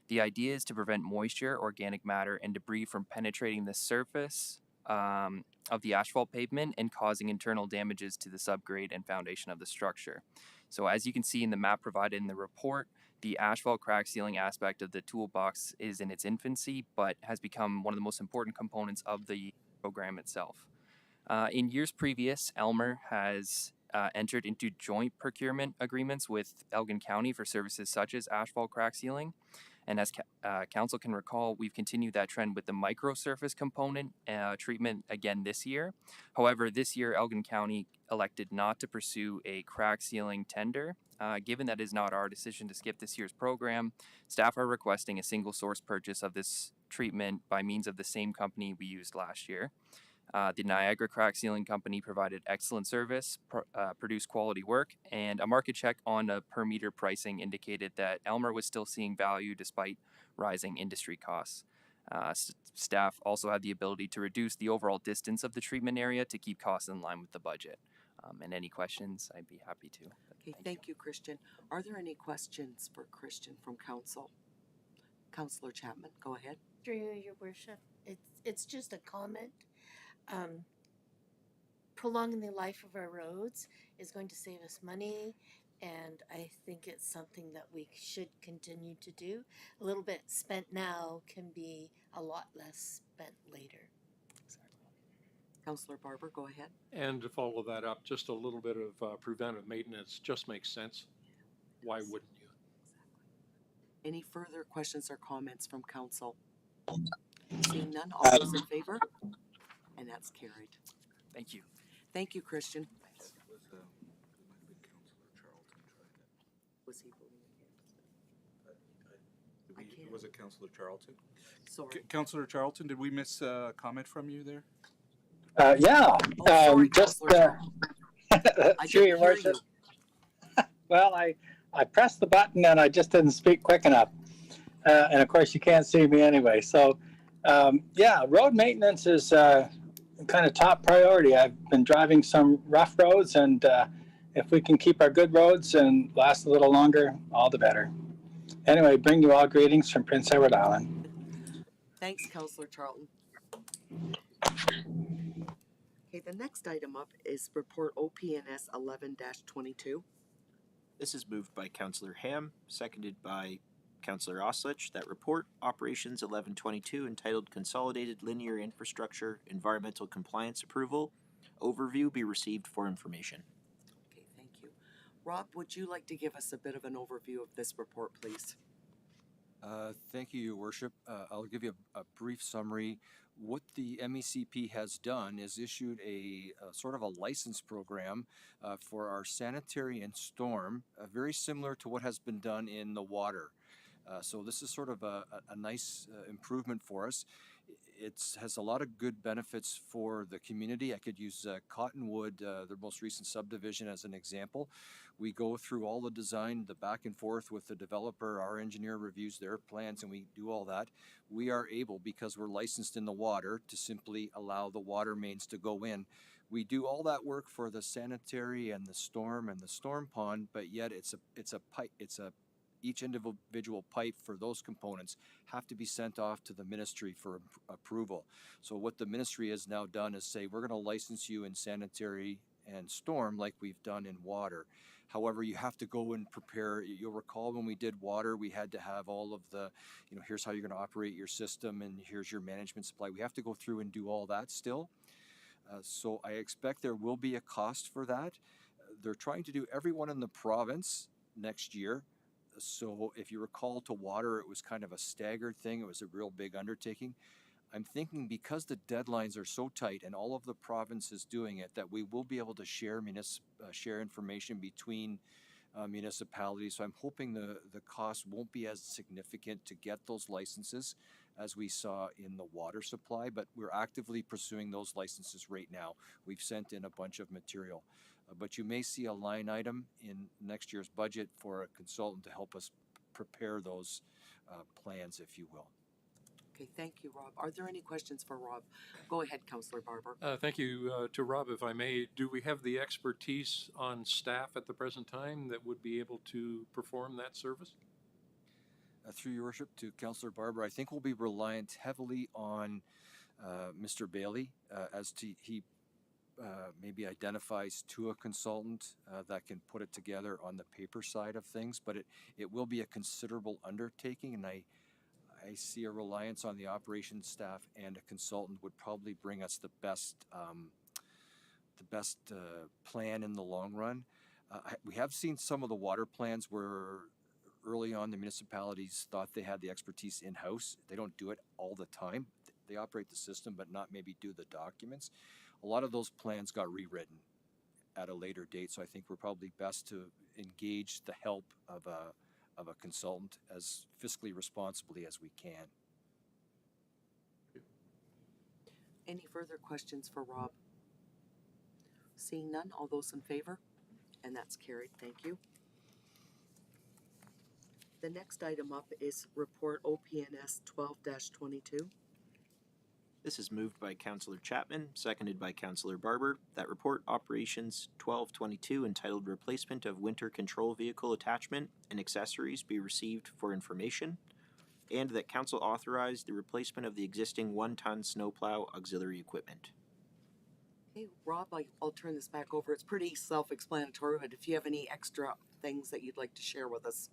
The idea is to prevent moisture, organic matter, and debris from penetrating the surface of the asphalt pavement and causing internal damages to the subgrade and foundation of the structure. So as you can see in the map provided in the report, the asphalt crack sealing aspect of the toolbox is in its infancy, but has become one of the most important components of the program itself. In years previous, Elmer has entered into joint procurement agreements with Elgin County for services such as asphalt crack sealing. And as council can recall, we've continued that trend with the microsurface component treatment again this year. However, this year, Elgin County elected not to pursue a crack sealing tender. Given that it is not our decision to skip this year's program, staff are requesting a single source purchase of this treatment by means of the same company we used last year. The Niagara Crack Sealing Company provided excellent service, produced quality work, and a market check on a per meter pricing indicated that Elmer was still seeing value despite rising industry costs. Staff also had the ability to reduce the overall distance of the treatment area to keep costs in line with the budget. And any questions, I'd be happy to. Okay, thank you, Christian. Are there any questions for Christian from council? Councillor Chapman, go ahead. Through you, your worship, it's just a comment. Prolonging the life of our roads is going to save us money, and I think it's something that we should continue to do. A little bit spent now can be a lot less spent later. Councillor Barber, go ahead. And to follow that up, just a little bit of preventive maintenance just makes sense. Why wouldn't you? Any further questions or comments from council? Seeing none, all those in favor? And that's carried. Thank you. Thank you, Christian. Was he voting against? I can't. Was it Councillor Charlton? Sorry. Councillor Charlton, did we miss a comment from you there? Yeah, Oh, sorry, just Councillor Charlton. I through didn't your hear worship. you. Well, I pressed the button and I just didn't speak quick enough. And of course, you can't see me anyway. So, yeah, road maintenance is kind of top priority. I've been driving some rough roads, and if we can keep our good roads and last a little longer, all the better. Anyway, bring you all greetings from Prince Edward Island. Thanks, Councillor Charlton. Okay, the next item up is report OPNS 11-22. This is moved by Councillor Ham, seconded by Councillor Oslich. That report, Operations 1122, entitled Consolidated Linear Infrastructure Environmental Compliance Approval Overview, be received for information. Okay, thank you. Rob, would you like to give us a bit of an overview of this report, please? Thank you, Your Worship. I'll give you a brief summary. What the MECP has done is issued a sort of a license program for our sanitary and storm, very similar to what has been done in the water. So this is sort of a nice improvement for us. It has a lot of good benefits for the community. I could use Cottonwood, their most recent subdivision, as an example. We go through all the design, the back and forth with the developer. Our engineer reviews their plans, and we do all that. We are able, because we're licensed in the water, to simply allow the water mains to go in. We do all that work for the sanitary and the storm pond, but yet it's a pipe. Each individual pipe for those components have to be sent off to the ministry for approval. So what the ministry has now done is say, we're going to license you in sanitary and storm like we've done in water. However, you have to go and prepare. You'll recall when we did water, we had to have all of the, here's how you're going to operate your system and here's your management supply. We have to go through and do all that still. So I expect there will be a cost for that. They're trying to do everyone in the province next year. So if you recall, to water, it was kind of a staggered thing. It was a real big undertaking. I'm thinking because the deadlines are so tight and all of the provinces doing it, that we will be able to share information between municipalities. So I'm hoping the cost won't be as significant to get those licenses as we saw in the water supply, but we're actively pursuing those licenses right now. We've sent in a bunch of material. But you may see a line item in next year's budget for a consultant to help us prepare those plans, if you will. Okay, thank you, Rob. Are there any questions for Rob? Go ahead, Councillor Barber. Thank you to Rob, if I may. Do we have the expertise on staff at the present time that would be able to perform that service? Through your worship, to Councillor Barber, I think we'll be reliant heavily on Mr. Bailey as to he maybe identifies to a consultant that can put it together on the paper side of things, but it will be a considerable undertaking, and I see a reliance on the operations staff, and a consultant would probably bring us the best plan in the long run. We have seen some of the water plans where early on the municipalities thought they had the expertise in-house. They don't do it all the time. They operate the system, but not maybe do the documents. A lot of those plans got rewritten at a later date, so I think we're probably best to engage the help of a consultant as fiscally responsibly as we can. Any further questions for Rob? Seeing none, all those in favor? And that's carried, thank you. The next item up is report OPNS 12-22. This is moved by Councillor Chapman, seconded by Councillor Barber, that report operations 1222 entitled Replacement of Winter Control Vehicle Attachment and Accessories be received for information, and that council authorize the replacement of the existing 1-ton snowplow auxiliary equipment. Okay, Rob, I'll turn this back over. It's pretty self-explanatory, but if you have any extra things that you'd like to share with us.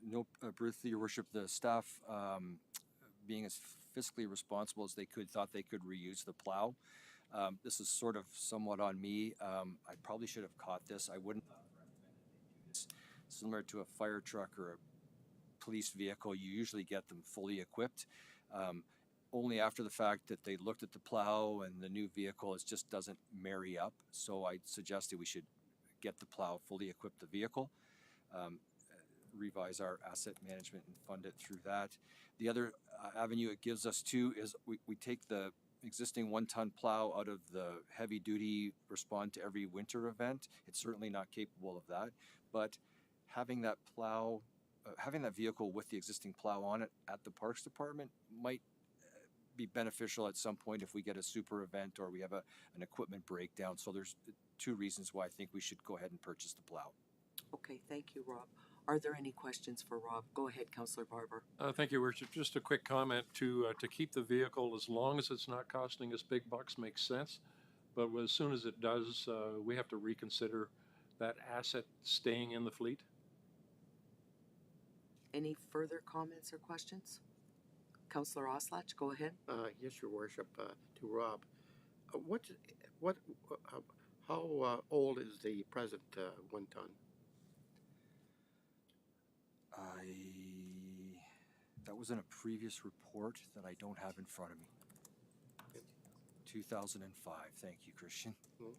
No, Bruce, your worship, the staff, being as fiscally responsible as they could, thought they could reuse the plow. This is sort of somewhat on me. I probably should have caught this. I wouldn't recommend it. Similar to a fire truck or a police vehicle, you usually get them fully equipped. Only after the fact that they looked at the plow and the new vehicle, it just doesn't marry up. So I suggested we should get the plow, fully equip the vehicle, revise our asset management and fund it through that. The other avenue it gives us too is we take the existing 1-ton plow out of the heavy duty respond to every winter event. It's certainly not capable of that, but having that plow, having that vehicle with the existing plow on it at the Parks Department might be beneficial at some point if we get a super event or we have an equipment breakdown. So there's two reasons why I think we should go ahead and purchase the plow. Okay, thank you, Rob. Are there any questions for Rob? Go ahead, Councillor Barber. Thank you, Worship. Just a quick comment to keep the vehicle as long as it's not costing us big bucks makes sense. But as soon as it does, we have to reconsider that asset staying in the fleet. Any further comments or questions? Councillor Oslach, go ahead. Yes, your worship, to Rob. How old is the present 1-ton? That was in a previous report that I don't have in front of me. 2005. Thank you, Christian. Okay.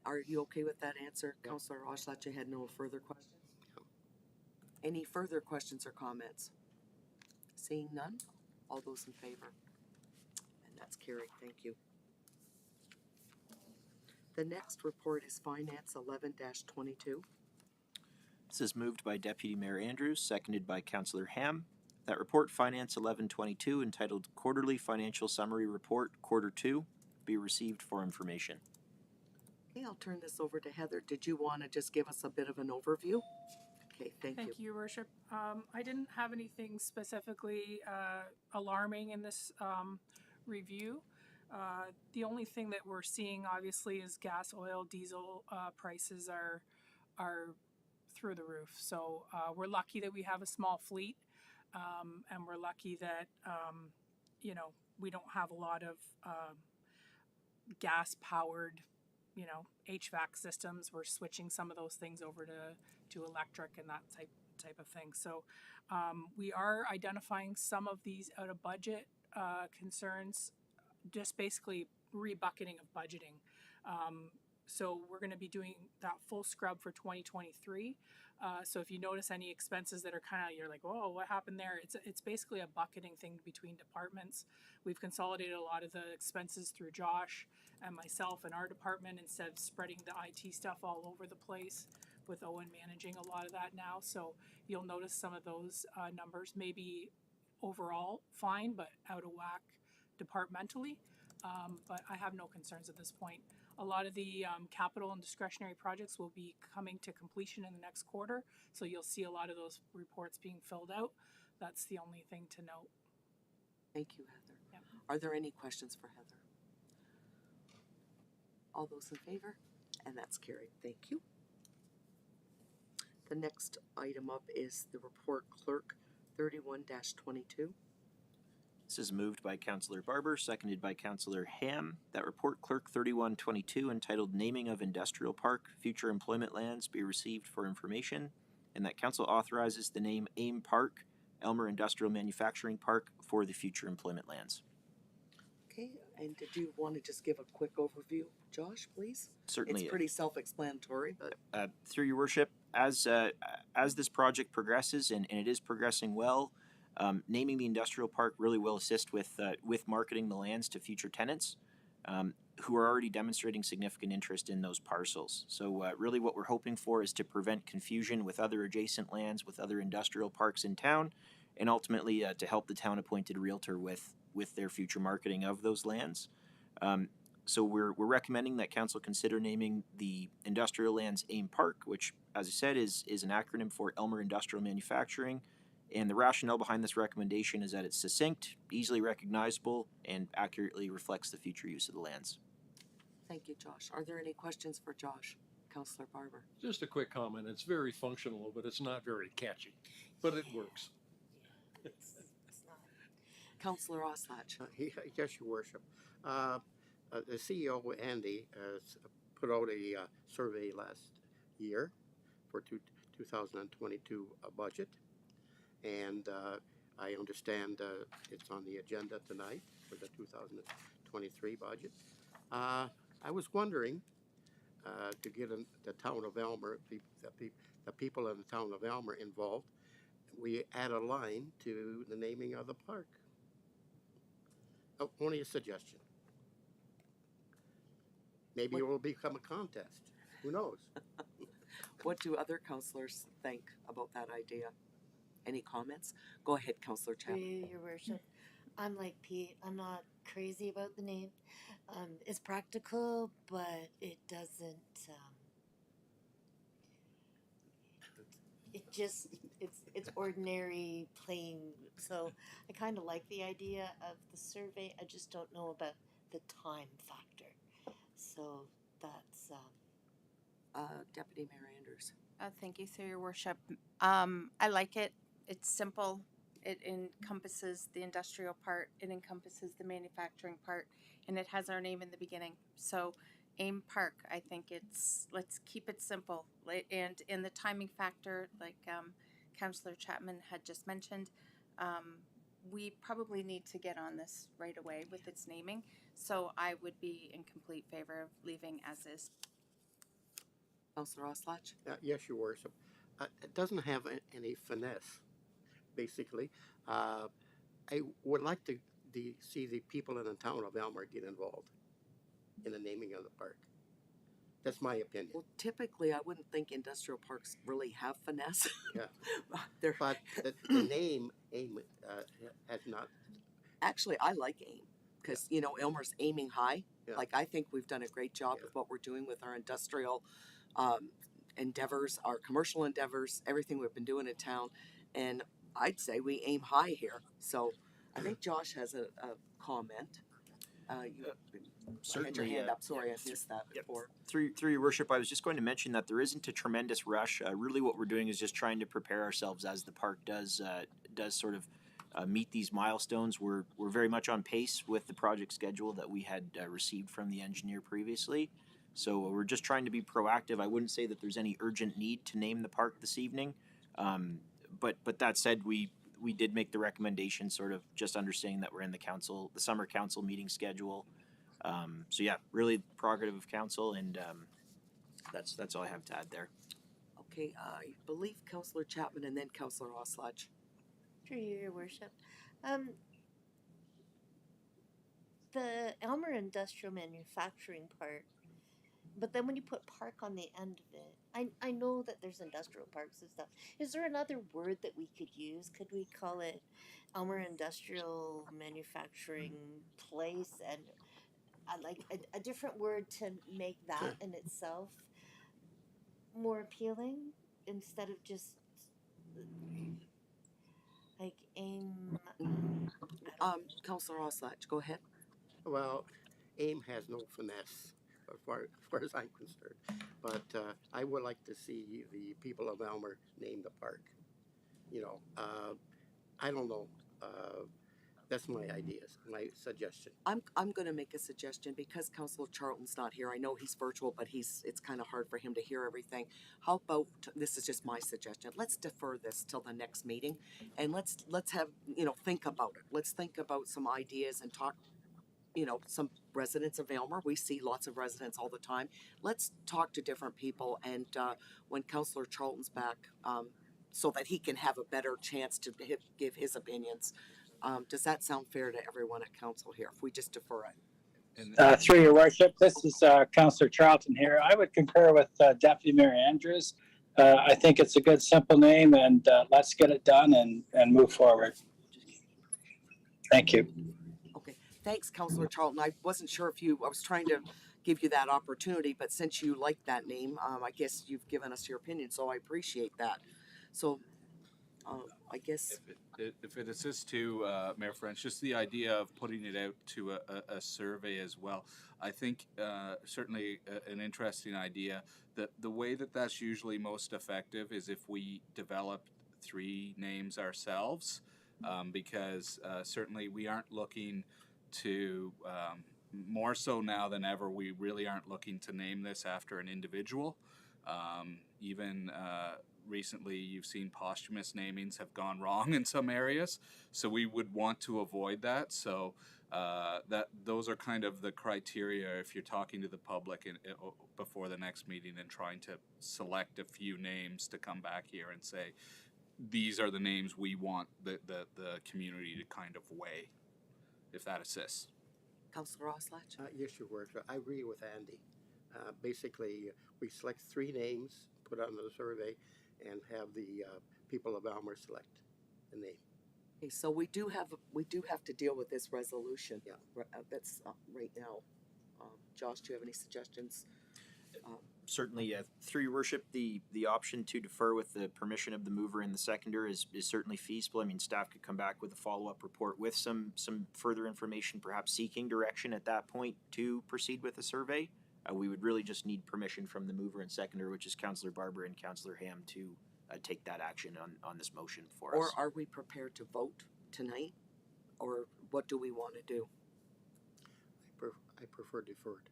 Are you okay with that answer, Councillor Oslach? You had no further questions? Any further questions or comments? Seeing none, all those in favor? And that's carried, thank you. The next report is Finance 11-22. This is moved by Deputy Mayor Andrews, seconded by Councillor Ham. That report, Finance 1122, entitled Quarterly Financial Summary Report, Quarter 2, be received for information. Okay, I'll turn this over to Heather. Did you want to just give us a bit of an overview? Okay, thank you. Thank you, Your Worship. I didn't have anything specifically alarming in this review. The only thing that we're seeing, obviously, is gas, oil, diesel prices are through the roof. So we're lucky that we have a small fleet, and we're lucky that we don't have a lot of gas-powered, HVAC systems. We're switching some of those things over to electric and that type of thing. So we are identifying some of these out of budget concerns, just basically rebucketing of budgeting. So we're going to be doing that full scrub for 2023. So if you notice any expenses that are you're like, oh, what happened there? It's basically a bucketing thing between departments. We've consolidated a lot of the expenses through Josh and myself and our department instead of spreading the IT stuff all over the place, with Owen managing a lot of that now. So you'll notice some of those numbers may be overall fine, but out of whack departmentally. But I have no concerns at this point. A lot of the capital and discretionary projects will be coming to completion in the next quarter, so you'll see a lot of those reports being filled out. That's the only thing to note. Thank you, Heather. Yep. Are there any questions for Heather? All those in favor? And that's carried. Thank you. The next item up is the report clerk 31-22. This is moved by Councillor Barber, seconded by Councillor Ham. That report, Clerk 3122, entitled Naming of Industrial Park, Future Employment Lands, be received for information, and that Council authorizes the name AIM Park, Elmer Industrial Manufacturing Park, for the future employment lands. Okay, and did you want to just give a quick overview, Josh, please? Certainly. It's pretty self-explanatory, but Through your worship, as this project progresses, and it is progressing well, Naming the industrial park really will assist with marketing the lands to future tenants who are already demonstrating significant interest in those parcels. So really what we're hoping for is to prevent confusion with other adjacent lands, with other industrial parks in town, and ultimately to help the town appointed realtor with their future marketing of those lands. So we're recommending that council consider naming the industrial lands AIM Park, which, as I said, is an acronym for Elmer Industrial Manufacturing. And the rationale behind this recommendation is that it's succinct, easily recognizable, and accurately reflects the future use of the lands. Thank you, Josh. Are there any questions for Josh? Councillor Barber. Just a quick comment. It's very functional, but it's not very catchy, but it works. It's not. Councillor Oslach. Yes, Your Worship. The CEO, Andy, has put out a survey last year for 2022 budget. And I understand it's on the agenda tonight for the 2023 budget. I was wondering to get the town of Elmer, the people in the town of Elmer involved, we add a line to the naming of the park. Oh, only a suggestion. Maybe it will become a contest. Who knows? What do other councillors think about that idea? Any comments? Go ahead, Councillor Through Chapman. you, Your Worship. I'm like Pete. I'm not crazy about the name. It's practical, but it doesn't. It just it's ordinary, plain. So I kind of like the idea of the survey. I just don't know about the time factor. So that's Deputy Mayor Andrews. Thank you, through your worship. I like it. It's simple. It encompasses the industrial part. It encompasses the manufacturing part, and it has our name in the beginning. So, AIM Park. I think let's keep it simple. And in the timing factor, like Councillor Chapman had just mentioned, we probably need to get on this right away with its naming. So I would be in complete favor of leaving as is. Councillor Oslach. Yes, Your Worship. It doesn't have any finesse, basically. I would like to see the people in the town of Elmer get involved in the naming of the park. That's my opinion. Well, typically, I wouldn't think industrial parks really have finesse. Yeah. They're But the name AIM has not. actually, I like AIM because Elmer's aiming high. Yeah. Like I think we've done a great job with what we're doing with our industrial endeavors, our commercial endeavors, everything we've been doing in town, and I'd say we aim high here. So I think Josh has a comment. You had your hand up. Sorry, I missed that before. Through your worship, I was just going to mention that there isn't a tremendous rush. Really, what we're doing is just trying to prepare ourselves as the park does sort of meet these milestones. We're very much on pace with the project schedule that we had received from the engineer previously. So we're just trying to be proactive. I wouldn't say that there's any urgent need to name the park this evening. But that said, we did make the recommendation, sort of just understanding that we're in the summer council meeting schedule. So yeah, really prerogative of council, and that's all I have to add there. Okay, I believe Councillor Chapman and then Councillor Oslach. through you, Your Worship. The Elmer Industrial Manufacturing part, but then when you put park on the end of it, I know that there's industrial parks and stuff. Is there another word that we could use? Could we call it Elmer Industrial Manufacturing Place, and like a different word to make that in itself more appealing instead of just like AIM? Councillor Oslach, go ahead. Well, AIM has no finesse as far as I'm concerned. But I would like to see the people of Elmer name the park. I don't know. That's my ideas, my suggestion. I'm going to make a suggestion because Councillor Charlton's not here. I know he's virtual, but it's kind of hard for him to hear everything. How about, this is just my suggestion, let's defer this till the next meeting, and let's have think about it. Let's think about some ideas and talk. Some residents of Aylmer. We see lots of residents all the time. Let's talk to different people, and when Councillor Charlton's back, so that he can have a better chance to give his opinions. Does that sound fair to everyone at council here, if we just defer it? And Through your worship, this is Councillor Charlton here. I would concur with Deputy Mayor Andrews. I think it's a good, simple name, and let's get it done and move forward. Thank you. Okay, thanks, Councillor Charlton. I wasn't sure if I was trying to give you that opportunity, but since you like that name, I guess you've given us your opinion, so I appreciate that. So, I guess, if it assists to Mayor French, just the idea of putting it out to a survey as well, I think certainly an interesting idea. The way that's usually most effective is if we develop 3 names ourselves, because certainly we aren't looking to, more so now than ever, we really aren't looking to name this after an individual. Even recently, you've seen posthumous namings have gone wrong in some areas, so we would want to avoid that. So those are kind of the criteria if you're talking to the public before the next meeting and trying to select a few names to come back here and say, these are the names we want the community to kind of weigh, if that assists. Councillor Oslach? Yes, Your Worship. I agree with Andy. Basically, we select 3 names, put on the survey, and have the people of Elmer select a name. Okay, so we do have to deal with this resolution. Yeah. That's right now. Josh, do you have any suggestions? Certainly, through your worship, the option to defer with the permission of the mover and the seconder is certainly feasible. I mean, staff could come back with a follow-up report with some further information, perhaps seeking direction at that point to proceed with a survey. We would really just need permission from the mover and seconder, which is Councillor Barber and Councillor Ham, to take that action on this motion for us. Or are we prepared to vote tonight? Or what do we want to do? I prefer deferred.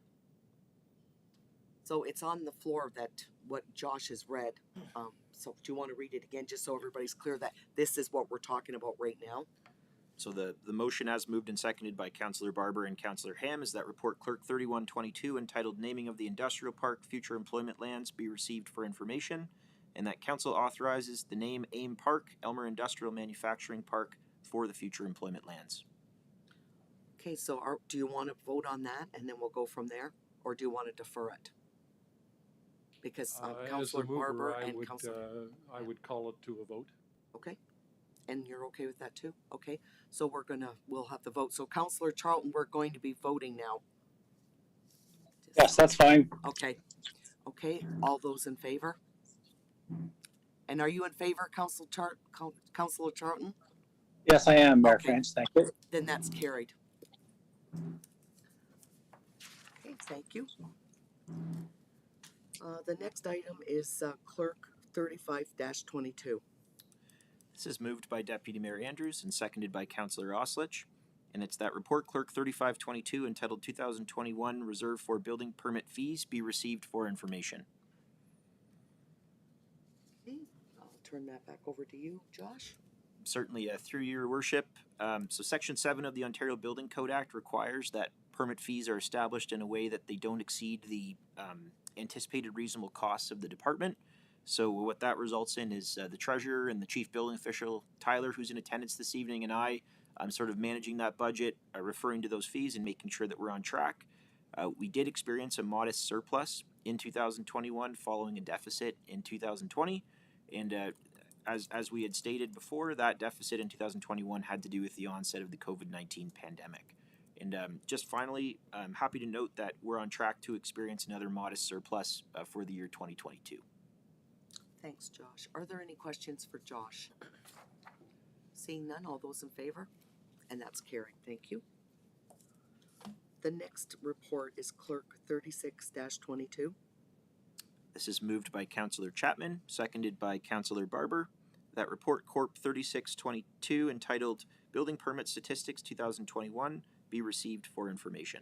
So it's on the floor that what Josh has read. So do you want to read it again, just so everybody's clear that this is what we're talking about right now? So the motion as moved and seconded by Councillor Barber and Councillor Ham is that Report Clerk 3122 entitled Naming of the Industrial Park Future Employment Lands be received for information, and that Council authorizes the name AIM Park, Elmer Industrial Manufacturing Park, for the future employment lands. Okay, so do you want to vote on that and then we'll go from there? Or do you want to defer it? Because As Councillor the mover, Barber I and would, Councillor... I would call it to a vote. Okay, and you're okay with that too? Okay, so we'll have the vote. So Councillor Charlton, we're going to be voting now. Yes, that's fine. Okay, all those in favor? And are you in favor, Councillor Charlton? Yes, I am, Mayor Okay. French. Thank you. Then that's carried. Okay, thank you. The next item is Clerk 35-22. This is moved by Deputy Mayor Andrews and seconded by Councillor Oslach, and it's that Report Clerk 3522 entitled 2021 Reserve for Building Permit Fees be received for information. Okay, I'll turn that back over to you, Josh. Certainly, through your worship. So Section 7 of the Ontario Building Code Act requires that permit fees are established in a way that they don't exceed the anticipated reasonable costs of the department. So what that results in is the treasurer and the chief building official, Tyler, who's in attendance this evening, and I'm sort of managing that budget, referring to those fees and making sure that we're on track. We did experience a modest surplus in 2021 following a deficit in 2020. And as we had stated before, that deficit in 2021 had to do with the onset of the COVID-19 pandemic. And just finally, I'm happy to note that we're on track to experience another modest surplus for the year 2022. Thanks, Josh. Are there any questions for Josh? Seeing none, all those in favor? And that's carried. Thank you. The next report is Clerk 36-22. This is moved by Councillor Chapman, seconded by Councillor Barber. That Report Corp 3622 entitled Building Permit Statistics 2021 be received for information.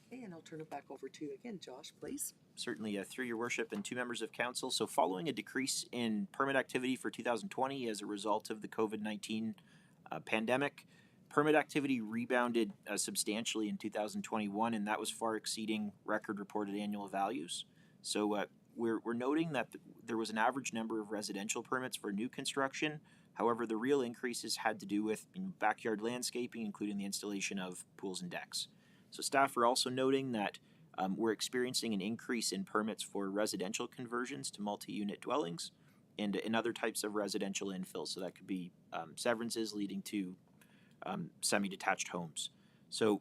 Okay, and I'll turn it back over to you again, Josh, please. Certainly, through your worship and 2 members of council. So following a decrease in permit activity for 2020 as a result of the COVID-19 pandemic, permit activity rebounded substantially in 2021, and that was far exceeding record reported annual values. So we're noting that there was an average number of residential permits for new construction. However, the real increases had to do with backyard landscaping, including the installation of pools and decks. So staff are also noting that we're experiencing an increase in permits for residential conversions to multi-unit dwellings and in other types of residential infill. So that could be severances leading to semi-detached homes. So,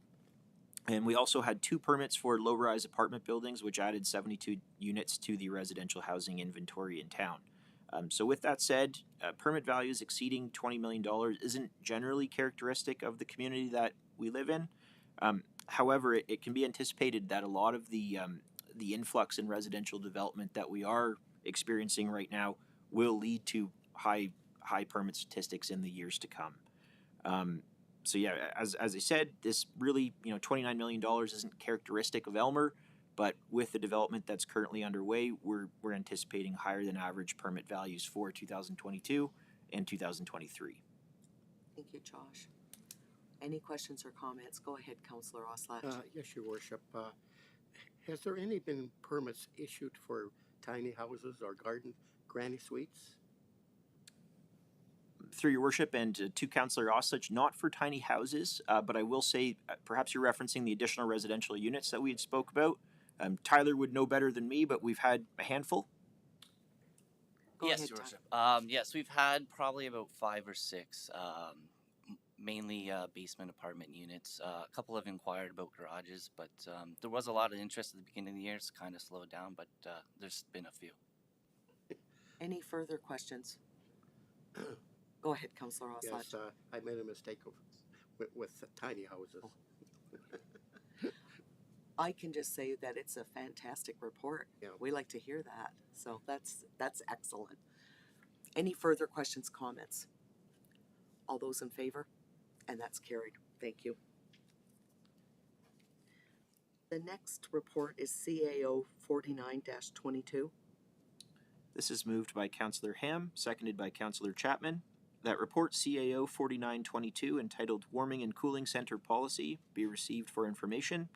and we also had 2 permits for low-rise apartment buildings, which added 72 units to the residential housing inventory in town. So with that said, permit values exceeding $20 million isn't generally characteristic of the community that we live in. However, it can be anticipated that a lot of the influx in residential development that we are experiencing right now will lead to high permit statistics in the years to come. So yeah, as I said, this really, $29 million isn't characteristic of Elmer, but with the development that's currently underway, we're anticipating higher than average permit values for 2022 and 2023. Thank you, Josh. Any questions or comments? Go ahead, Councillor Oslach. Yes, Your Worship. Has there any been permits issued for tiny houses or granny suites? Through your worship and to Councillor Oslach, not for tiny houses, but I will say perhaps you're referencing the additional residential units that we had spoke about. Tyler would know better than me, but we've had a handful. Go Yes, ahead, Your Tyler. Worship. Yes, we've had probably about 5 or 6, mainly basement apartment units. A couple have inquired about garages, but there was a lot of interest at the beginning of the year. It's kind of slowed down, but there's been a few. Any further questions? Go ahead, Councillor Oslach. Yes, I made a mistake with tiny houses. I can just say that it's a fantastic report. Yeah. We like to hear that. So that's excellent. Any further questions, comments? All those in favor? And that's carried. Thank you. The next report is CAO 49-22. This is moved by Councillor Ham, seconded by Councillor Chapman. That report CAO 4922 entitled Warming and Cooling Center Policy be received for information,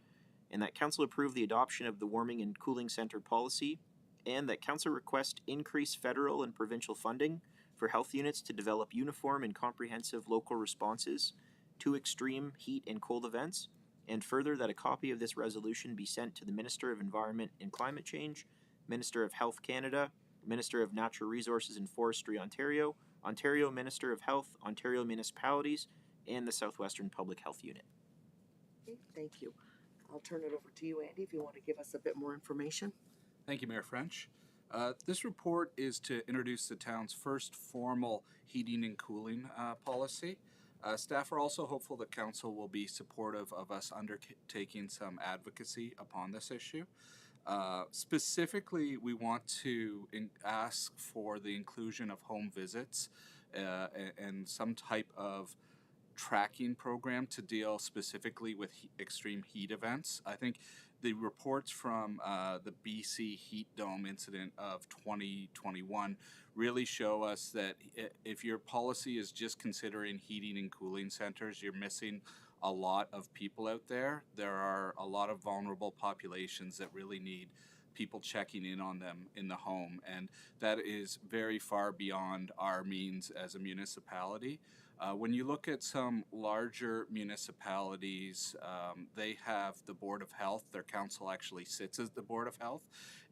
and that Council approve the adoption of the Warming and Cooling Center Policy, and that Council request increase federal and provincial funding for health units to develop uniform and comprehensive local responses to extreme heat and cold events, and further that a copy of this resolution be sent to the Minister of Environment and Climate Change, Minister of Health Canada, Minister of Natural Resources and Forestry Ontario, Ontario Minister of Health, Ontario Municipalities, and the Southwestern Public Health Unit. Okay, thank you. I'll turn it over to you, Andy, if you want to give us a bit more information. Thank you, Mayor French. This report is to introduce the town's first formal heating and cooling policy. Staff are also hopeful that council will be supportive of us undertaking some advocacy upon this issue. Specifically, we want to ask for the inclusion of home visits and some type of tracking program to deal specifically with extreme heat events. I think the reports from the BC Heat Dome incident of 2021 really show us that if your policy is just considering heating and cooling centers, you're missing a lot of people out there. There are a lot of vulnerable populations that really need people checking in on them in the home, and that is very far beyond our means as a municipality. When you look at some larger municipalities, they have the Board of Health. Their council actually sits as the Board of Health,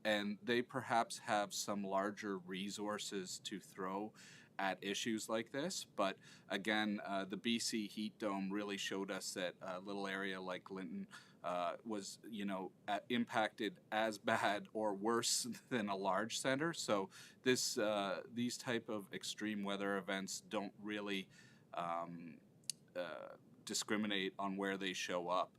and they perhaps have some larger resources to throw at issues like this. But again, the BC Heat Dome really showed us that a little area like Linton was, impacted as bad or worse than a large center. So these type of extreme weather events don't really discriminate on where they show up.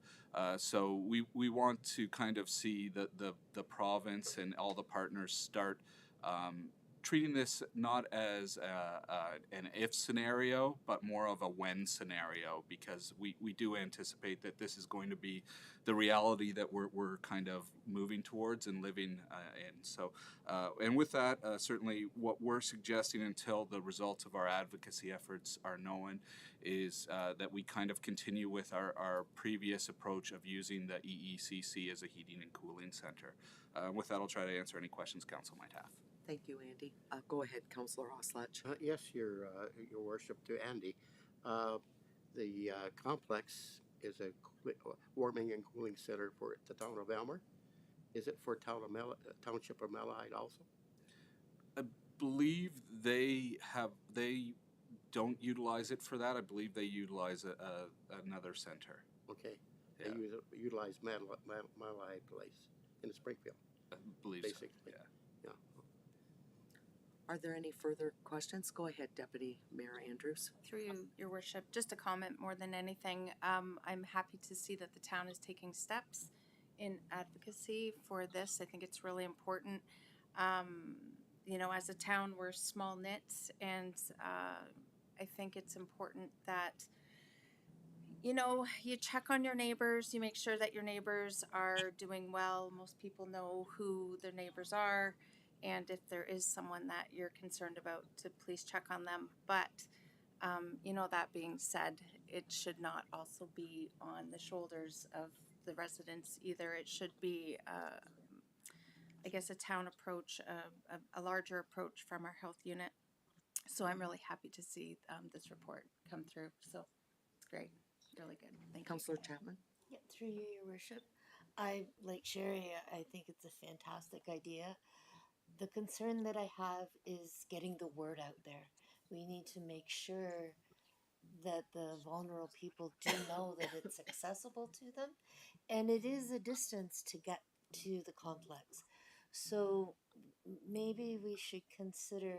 So we want to kind of see the province and all the partners start treating this not as an if scenario, but more of a when scenario, because we do anticipate that this is going to be the reality that we're kind of moving towards and living in. So, and with that, certainly what we're suggesting until the results of our advocacy efforts are known is that we kind of continue with our previous approach of using the EECC as a heating and cooling center. With that, I'll try to answer any questions council might have. Thank you, Andy. Go ahead, Councillor Oslach. Yes, your worship, to Andy. The complex is a warming and cooling center for the town of Elmer. Is it for township of Malahide also? I believe they don't utilize it for that. I believe they utilize another center. Okay. Yeah. They utilize Malahide Place in Springfield. I believe basically. so. Yeah. Yeah. Are there any further questions? Go ahead, Deputy Mayor Andrews. Through you, Your Worship, just a comment more than anything. I'm happy to see that the town is taking steps in advocacy for this. I think it's really important. You know, as a town, we're small knit, and I think it's important that, you know, you check on your neighbors, you make sure that your neighbors are doing well. Most people know who their neighbors are, and if there is someone that you're concerned about, to please check on them. But, you know, that being said, it should not also be on the shoulders of the residents either. It should be, I guess, a town approach, a larger approach from our health unit. So I'm really happy to see this report come through. So it's great. Really good. Thank you. Councillor Chapman. Yeah, through you, Your Worship. I, like Sherry, I think it's a fantastic idea. The concern that I have is getting the word out there. We need to make sure that the vulnerable people do know that it's accessible to them, and it is a distance to get to the complex. So maybe we should consider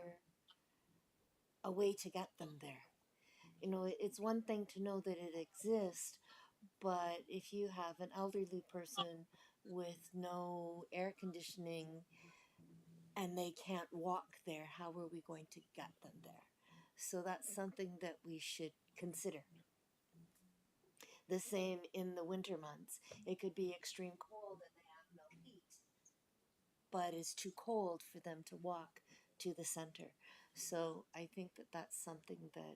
a way to get them there. You know, it's one thing to know that it exists, but if you have an elderly person with no air conditioning and they can't walk there, how are we going to get them there? So that's something that we should consider. The same in the winter months. It could be extreme cold and they have no heat, but it's too cold for them to walk to the center. So I think that that's something that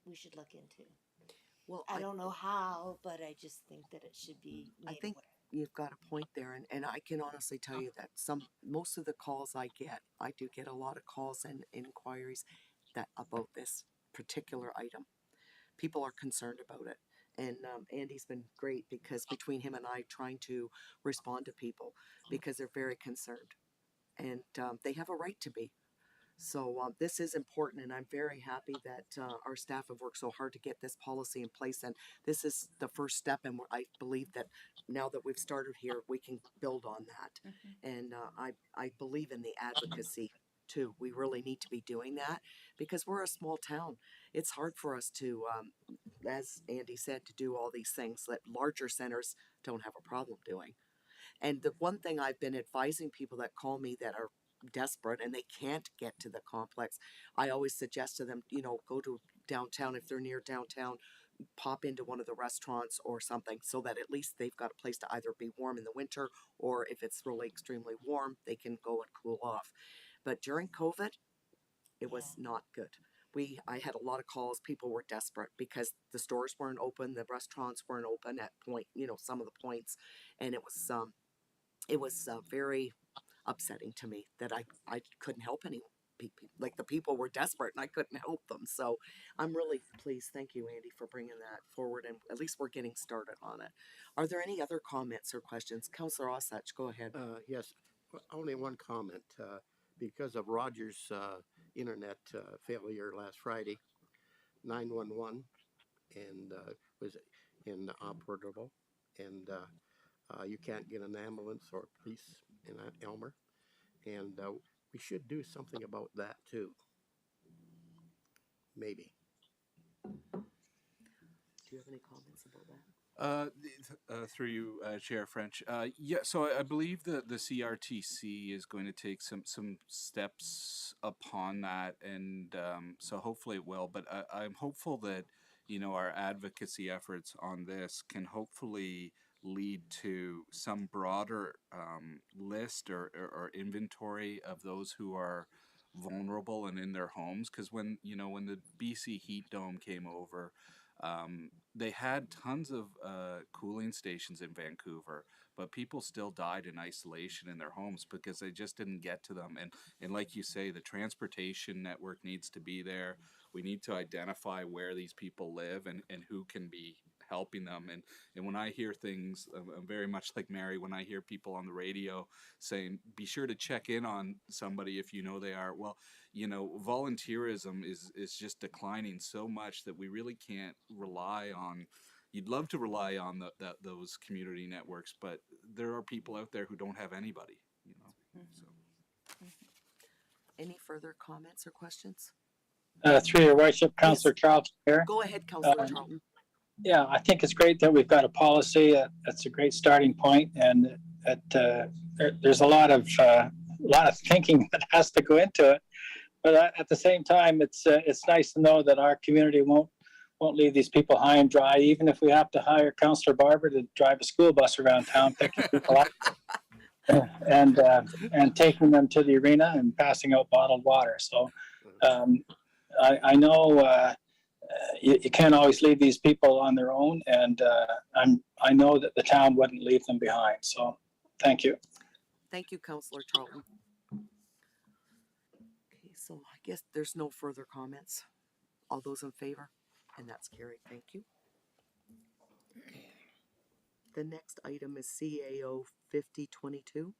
we should look into. Well, I don't know how, but I just think that it should be made I think aware. you've got a point there, and I can honestly tell you that most of the calls I do get a lot of calls and inquiries that about this particular item. People are concerned about it, and Andy's been great because between him and I trying to respond to people because they're very concerned, and they have a right to be. So this is important, and I'm very happy that our staff have worked so hard to get this policy in place. And this is the first step, and I believe that now that we've started here, we can build on that. And I believe in the advocacy too. We really need to be doing that because we're a small town. It's hard for us to, as Andy said, to do all these things that larger centers don't have a problem doing. And the one thing I've been advising people that call me that are desperate and they can't get to the complex, I always suggest to them, you know, go to downtown if they're near downtown, pop into one of the restaurants or something so that at least they've got a place to either be warm in the winter or if it's really extremely warm, they can go and cool off. But during COVID, it was not good. I had a lot of calls. People were desperate because the stores weren't open, the restaurants weren't open at some of the points, and it was very upsetting to me that I couldn't help any people. Like the people were desperate and I couldn't help them. So I'm really pleased. Thank you, Andy, for bringing that forward, and at least we're getting started on it. Are there any other comments or questions? Councillor Oslach, go ahead. Yes, only one comment. Because of Roger's internet failure last Friday, 911 and was inoperable, and you can't get an ambulance or police in Elmer, and we should do something about that too. Maybe. Do you have any comments about that? Through you, Chair French. Yeah, so I believe that the CRTC is going to take some steps upon that, and so hopefully it will. But I'm hopeful that, you know, our advocacy efforts on this can hopefully lead to some broader list or inventory of those who are vulnerable and in their homes. Because when the BC Heat Dome came over, they had tons of cooling stations in Vancouver, but people still died in isolation in their homes because they just didn't get to them. And like you say, the transportation network needs to be there. We need to identify where these people live and who can be helping them. And when I hear things, I'm very much like Mary, when I hear people on the radio saying, be sure to check in on somebody if you know they are. Well, volunteerism is just declining so much that we really can't rely on. You'd love to rely on those community networks, but there are people out there who don't have anybody. So. Any further comments or questions? Through your worship, Councillor Charlton here. Go ahead, Councillor Charlton. Yeah, I think it's great that we've got a policy. That's a great starting point, and that there's a lot of thinking that has to go into it. But at the same time, it's nice to know that our community won't leave these people high and dry, even if we have to hire Councillor Barber to drive a school bus around town picking people up and taking them to the arena and passing out bottled water. So I know you can't always leave these people on their own, and I know that the town wouldn't leave them behind. So thank you. Thank you, Councillor Charlton. Okay, so I guess there's no further comments. All those in favor? And that's carried. Thank you. The next item is CAO 5022.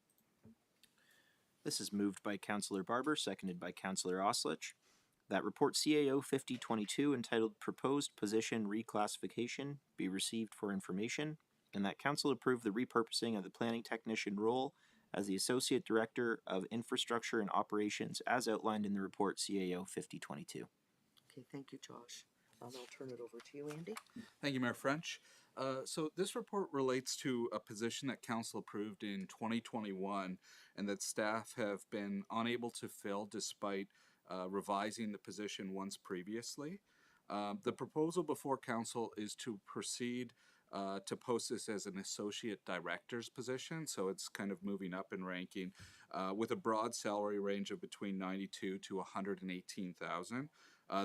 This is moved by Councillor Barber, seconded by Councillor Oslich. That report CAO 5022 entitled Proposed Position Reclassification be received for information, and that Council approve the repurposing of the planning technician role as the Associate Director of Infrastructure and Operations as outlined in the report CAO 5022. Okay, thank you, Josh. I'll turn it over to you, Andy. Thank you, Mayor French. So this report relates to a position that Council approved in 2021 and that staff have been unable to fill despite revising the position once previously. The proposal before Council is to proceed to post this as an Associate Director's position, so it's kind of moving up in ranking with a broad salary range of between $92,000 to $118,000.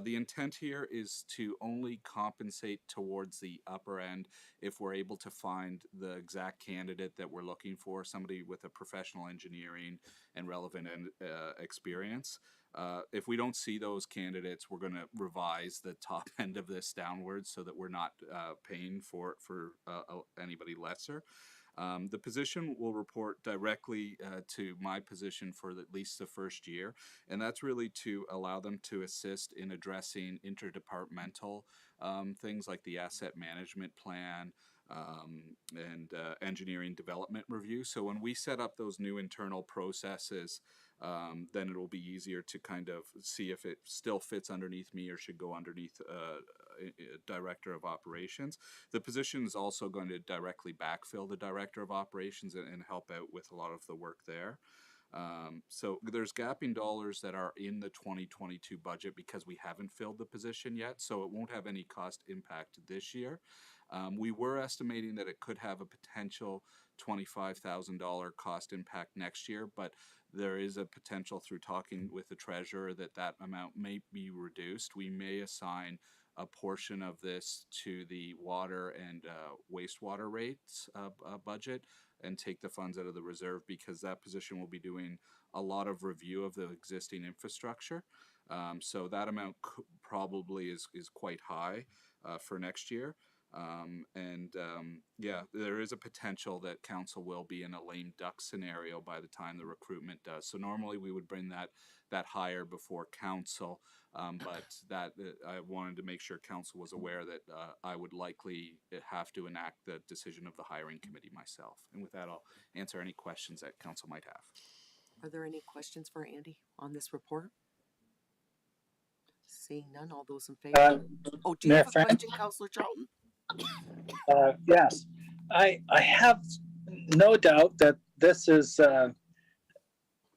The intent here is to only compensate towards the upper end if we're able to find the exact candidate that we're looking for, somebody with a professional engineering and relevant experience. If we don't see those candidates, we're going to revise the top end of this downwards so that we're not paying for anybody lesser. The position will report directly to my position for at least the first year, and that's really to allow them to assist in addressing interdepartmental things like the asset management plan and engineering development review. So when we set up those new internal processes, then it will be easier to kind of see if it still fits underneath me or should go underneath Director of Operations. The position is also going to directly backfill the Director of Operations and help out with a lot of the work there. So there's gapping dollars that are in the 2022 budget because we haven't filled the position yet, so it won't have any cost impact this year. We were estimating that it could have a potential $25,000 cost impact next year, but there is a potential through talking with the treasurer that amount may be reduced. We may assign a portion of this to the water and wastewater rates budget and take the funds out of the reserve because that position will be doing a lot of review of the existing infrastructure. So that amount probably is quite high for next year. Yeah, there is a potential that council will be in a lame duck scenario by the time the recruitment does. So normally we would bring that higher before council, but that I wanted to make sure council was aware that I would likely have to enact the decision of the hiring committee myself. And with that, I'll answer any questions that council might have. Are there any questions for Andy on this report? Seeing none, all those in favor? Do you have a question, Councillor Charlton? Yes, I have no doubt that this is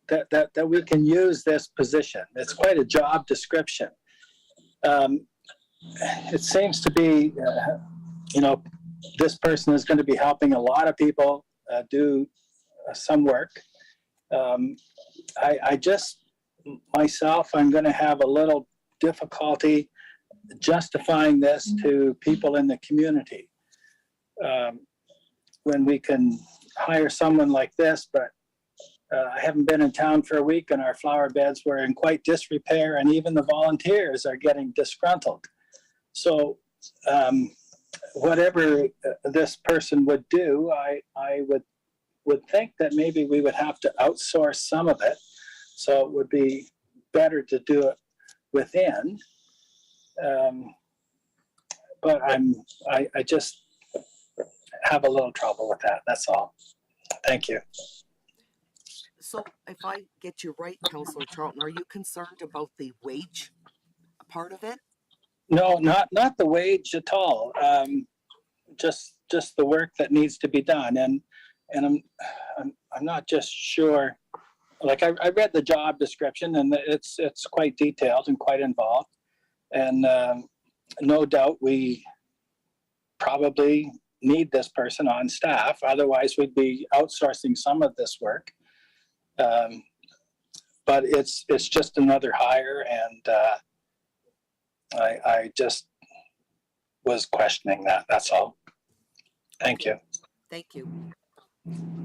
that we can use this position. It's quite a job description. It seems to be, this person is going to be helping a lot of people do some work. I just myself, I'm going to have a little difficulty justifying this to people in the community. When we can hire someone like this, but I haven't been in town for a week and our flower beds were in quite disrepair, and even the volunteers are getting disgruntled. So whatever this person would do, I would think that maybe we would have to outsource some of it. So it would be better to do it within. But I just have a little trouble with that. That's all. Thank you. So if I get you right, Councillor Charlton, are you concerned about the wage part of it? No, not the wage at all. Just the work that needs to be done. And I'm not just sure. Like I read the job description and it's quite detailed and quite involved. And no doubt we probably need this person on staff. Otherwise, we'd be outsourcing some of this work. But it's just another hire, and I just was questioning that. That's all. Thank you. Thank you.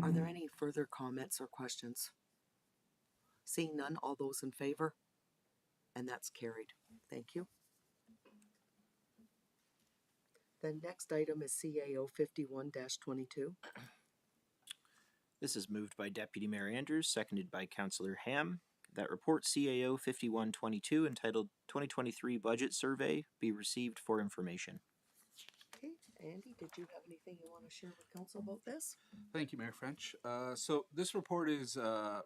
Are there any further comments or questions? Seeing none, all those in favor? And that's carried. Thank you. The next item is CAO 51-22. This is moved by Deputy Mayor Andrews, seconded by Councillor Ham. That report CAO 5122 entitled 2023 Budget Survey be received for information. Okay, Andy, did you have anything you want to share with council about this? Thank you, Mayor French. So this report is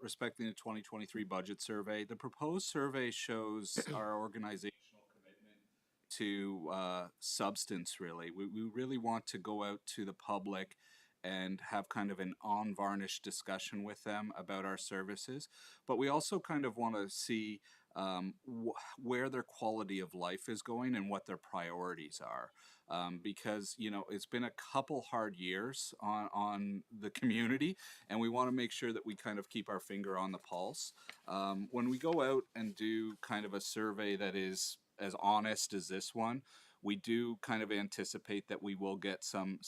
respecting the 2023 budget survey. The proposed survey shows our organizational commitment to substance, really. We really want to go out to the public and have kind of an unvarnished discussion with them about our services. But we also kind of want to see where their quality of life is going and what their priorities are. Because, you know, it's been a couple hard years on the community, and we want to make sure that we kind of keep our finger on the pulse. When we go out and do kind of a survey that is as honest as this one, we do kind of anticipate that we will get some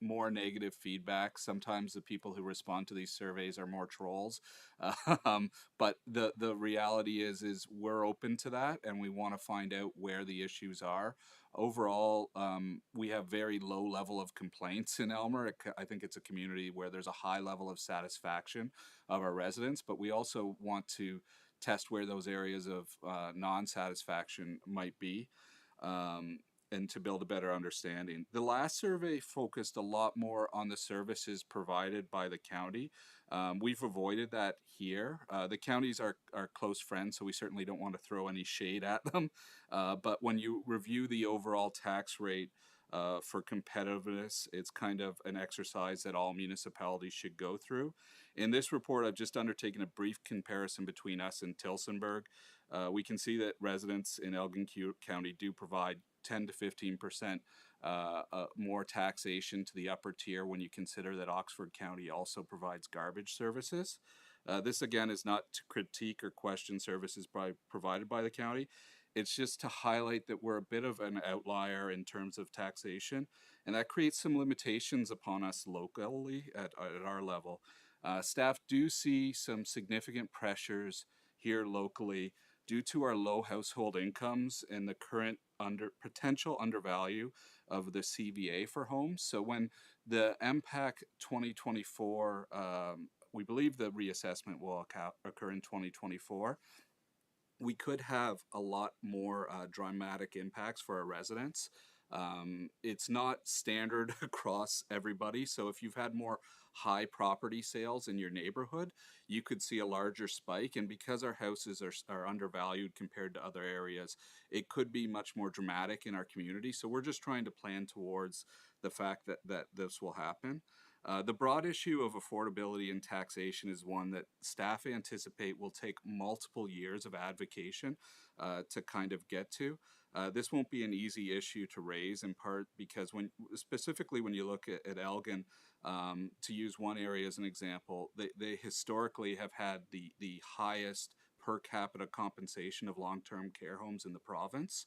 more negative feedback. Sometimes the people who respond to these surveys are more trolls, but the reality is we're open to that, and we want to find out where the issues are. Overall, we have very low level of complaints in Aylmer. I think it's a community where there's a high level of satisfaction of our residents, but we also want to test where those areas of non-satisfaction might be. And to build a better understanding. The last survey focused a lot more on the services provided by the county. We've avoided that here. The counties are close friends, so we certainly don't want to throw any shade at them. But when you review the overall tax rate for competitiveness, it's kind of an exercise that all municipalities should go through. In this report, I've just undertaken a brief comparison between us and Tillsonburg. We can see that residents in Elgin County do provide 10 to 15% more taxation to the upper tier when you consider that Oxford County also provides garbage services. This again is not to critique or question services provided by the county. It's just to highlight that we're a bit of an outlier in terms of taxation, and that creates some limitations upon us locally at our level. Staff do see some significant pressures here locally due to our low household incomes and the current potential undervalue of the CVA for homes. So when the MPAC 2024, we believe the reassessment will occur in 2024, we could have a lot more dramatic impacts for our residents. It's not standard across everybody. So if you've had more high property sales in your neighborhood, you could see a larger spike. And because our houses are undervalued compared to other areas, it could be much more dramatic in our community. So we're just trying to plan towards the fact that this will happen. The broad issue of affordability and taxation is one that staff anticipate will take multiple years of advocation to kind of get to. This won't be an easy issue to raise, in part because specifically when you look at Elgin, to use one area as an example, they historically have had the highest per capita compensation of long-term care homes in the province.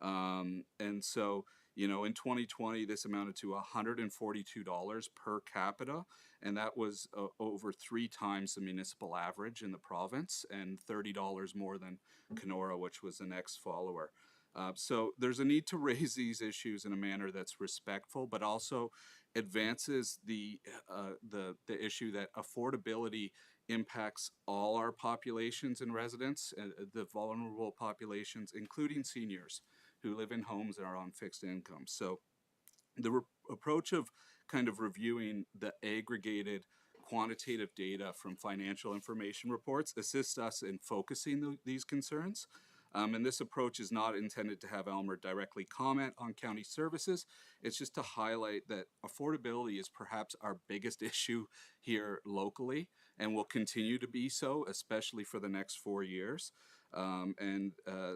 And so, you know, in 2020, this amounted to $142 per capita, and that was over 3 times the municipal average in the province and $30 more than Kenora, which was the next follower. So there's a need to raise these issues in a manner that's respectful, but also advances the issue that affordability impacts all our populations and residents, the vulnerable populations, including seniors who live in homes that are on fixed incomes. So the approach of kind of reviewing the aggregated quantitative data from financial information reports assists us in focusing these concerns. And this approach is not intended to have Elmer directly comment on county services. It's just to highlight that affordability is perhaps our biggest issue here locally and will continue to be so, especially for the next 4 years.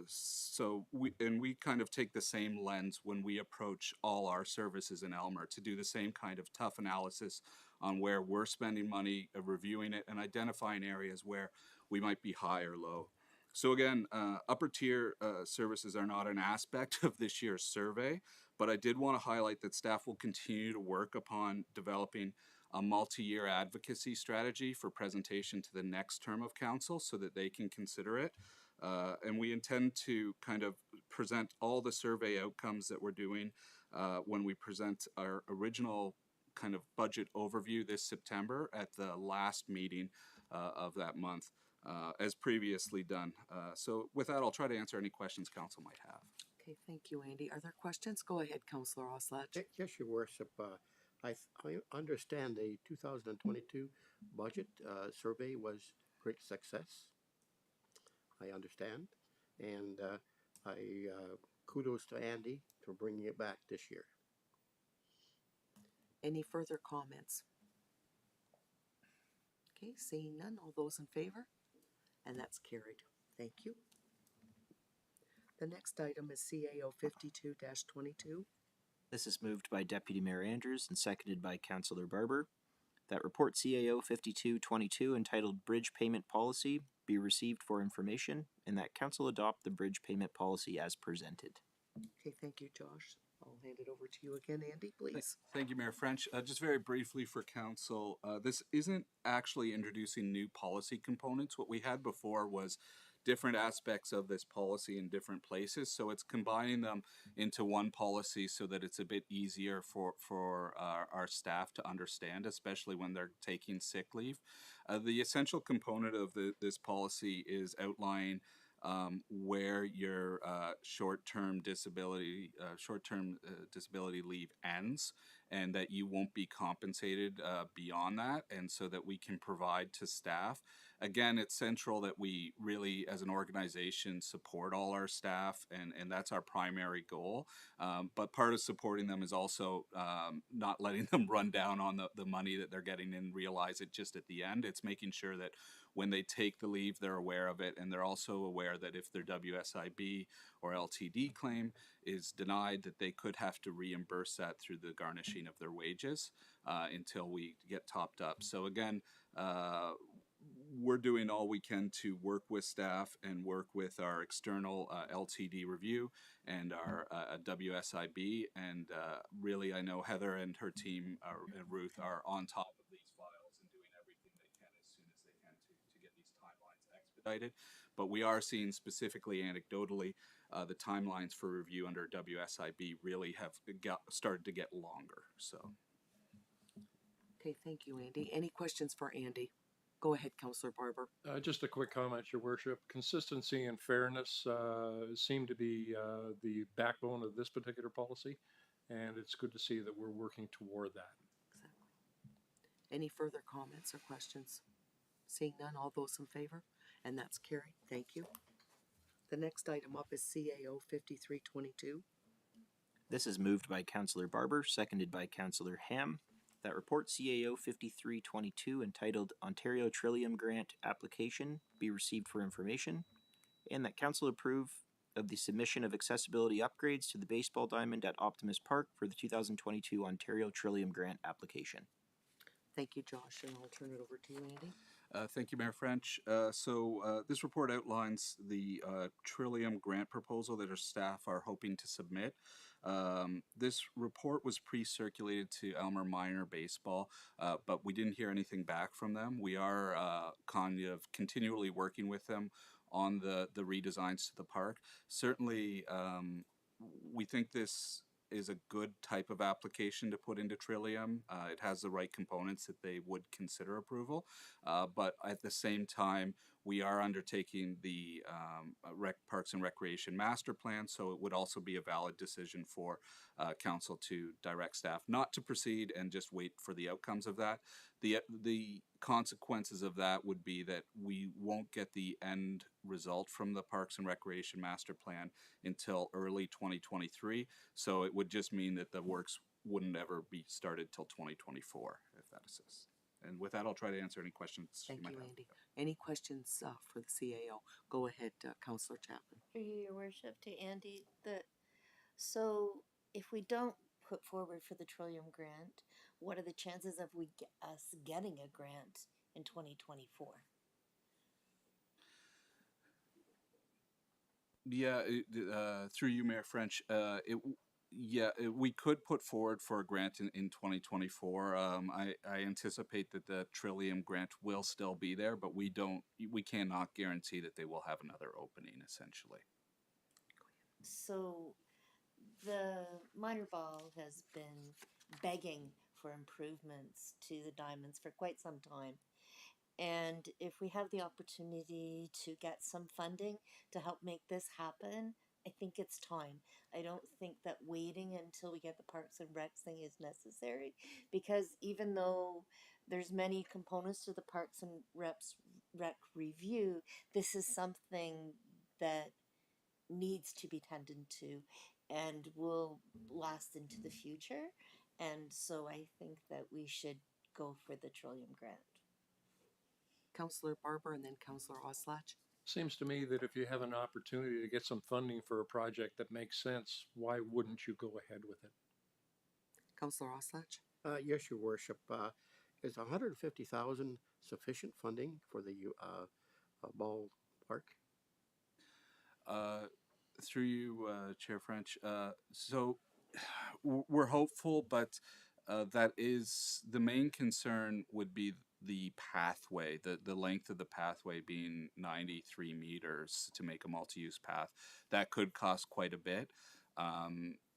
So we kind of take the same lens when we approach all our services in Elmer to do the same kind of tough analysis on where we're spending money, reviewing it, and identifying areas where we might be high or low. So again, upper tier services are not an aspect of this year's survey, but I did want to highlight that staff will continue to work upon developing a multi-year advocacy strategy for presentation to the next term of council so that they can consider it. And we intend to kind of present all the survey outcomes that we're doing when we present our original kind of budget overview this September at the last meeting of that month. As previously done. So with that, I'll try to answer any questions council might have. Okay, thank you, Andy. Are there questions? Go ahead, Councillor Oslach. Yes, Your Worship. I understand the 2022 budget survey was great success. I understand. And kudos to Andy for bringing it back this year. Any further comments? Okay, seeing none, all those in favor? And that's carried. Thank you. The next item is CAO 52-22. This is moved by Deputy Mayor Andrews and seconded by Councillor Barber. That report CAO 5222 entitled Bridge Payment Policy be received for information and that council adopt the bridge payment policy as presented. Okay, thank you, Josh. I'll hand it over to you again, Andy, please. Thank you, Mayor French. Just very briefly for council, this isn't actually introducing new policy components. What we had before was different aspects of this policy in different places. So it's combining them into one policy so that it's a bit easier for our staff to understand, especially when they're taking sick leave. The essential component of this policy is outlining where your short-term disability leave ends, and that you won't be compensated beyond that, and so that we can provide to staff. Again, it's central that we really, as an organization, support all our staff, and that's our primary goal. But part of supporting them is also not letting them run down on the money that they're getting and realize it just at the end. It's making sure that when they take the leave, they're aware of it, and they're also aware that if their WSIB or LTD claim is denied, that they could have to reimburse that through the garnishing of their wages until we get topped up. So again, we're doing all we can to work with staff and work with our external LTD review and our WSIB. And really, I know Heather and her team, and Ruth, are on top of these files and doing everything they can as soon as they can to get these timelines expedited. But we are seeing, specifically anecdotally, the timelines for review under WSIB really have started to get longer. So. Okay, thank you, Andy. Any questions for Andy? Go ahead, Councillor Barber. Just a quick comment, Your Worship. Consistency and fairness seem to be the backbone of this particular policy, and it's good to see that we're working toward that. Exactly. Any further comments or questions? Seeing none, all those in favor? And that's carried. Thank you. The next item up is CAO 5322. This is moved by Councillor Barber, seconded by Councillor Ham. That report CAO 5322 entitled Ontario Trillium Grant Application be received for information, and that council approve of the submission of accessibility upgrades to the baseball diamond at Optimus Park for the 2022 Ontario Trillium Grant application. Thank you, Josh, and I'll turn it over to you, Andy. Thank you, Mayor French. This report outlines the Trillium grant proposal that our staff are hoping to submit. This report was pre-circulated to Elmer Minor Baseball, but we didn't hear anything back from them. We are kind of continually working with them on the redesigns to the park. Certainly, we think this is a good type of application to put into Trillium. It has the right components that they would consider approval. But at the same time, we are undertaking the Parks and Recreation Master Plan, so it would also be a valid decision for council to direct staff not to proceed and just wait for the outcomes of that. The consequences of that would be that we won't get the end result from the Parks and Recreation Master Plan until early 2023. So it would just mean that the works wouldn't ever be started till 2024, if that assists. And with that, I'll try to answer any questions Thank you might you, have. Andy. Any questions for the CAO? Go ahead, Councillor Chapman. Through you, Your Worship, to Andy, so if we don't put forward for the Trillium grant, what are the chances of us getting a grant in 2024? Yeah, through you, Mayor French, we could put forward for a grant in 2024. I anticipate that the Trillium grant will still be there, but we cannot guarantee that they will have another opening, essentially. So the minor ball has been begging for improvements to the diamonds for quite some time. And if we have the opportunity to get some funding to help make this happen, I think it's time. I don't think that waiting until we get the Parks and Rec thing is necessary, because even though there's many components to the Parks and Rec review, this is something that needs to be tended to and will last into the future. And so I think that we should go for the Trillium grant. Councillor Barber and then Councillor Oslach. Seems to me that if you have an opportunity to get some funding for a project that makes sense, why wouldn't you go ahead with it? Councillor Oslach. Yes, Your Worship. Is 150,000 sufficient funding for the ballpark? Through you, Chair French. We're hopeful, but that is the main concern would be the pathway, the length of the pathway being 93 meters to make a multi-use path. That could cost quite a bit.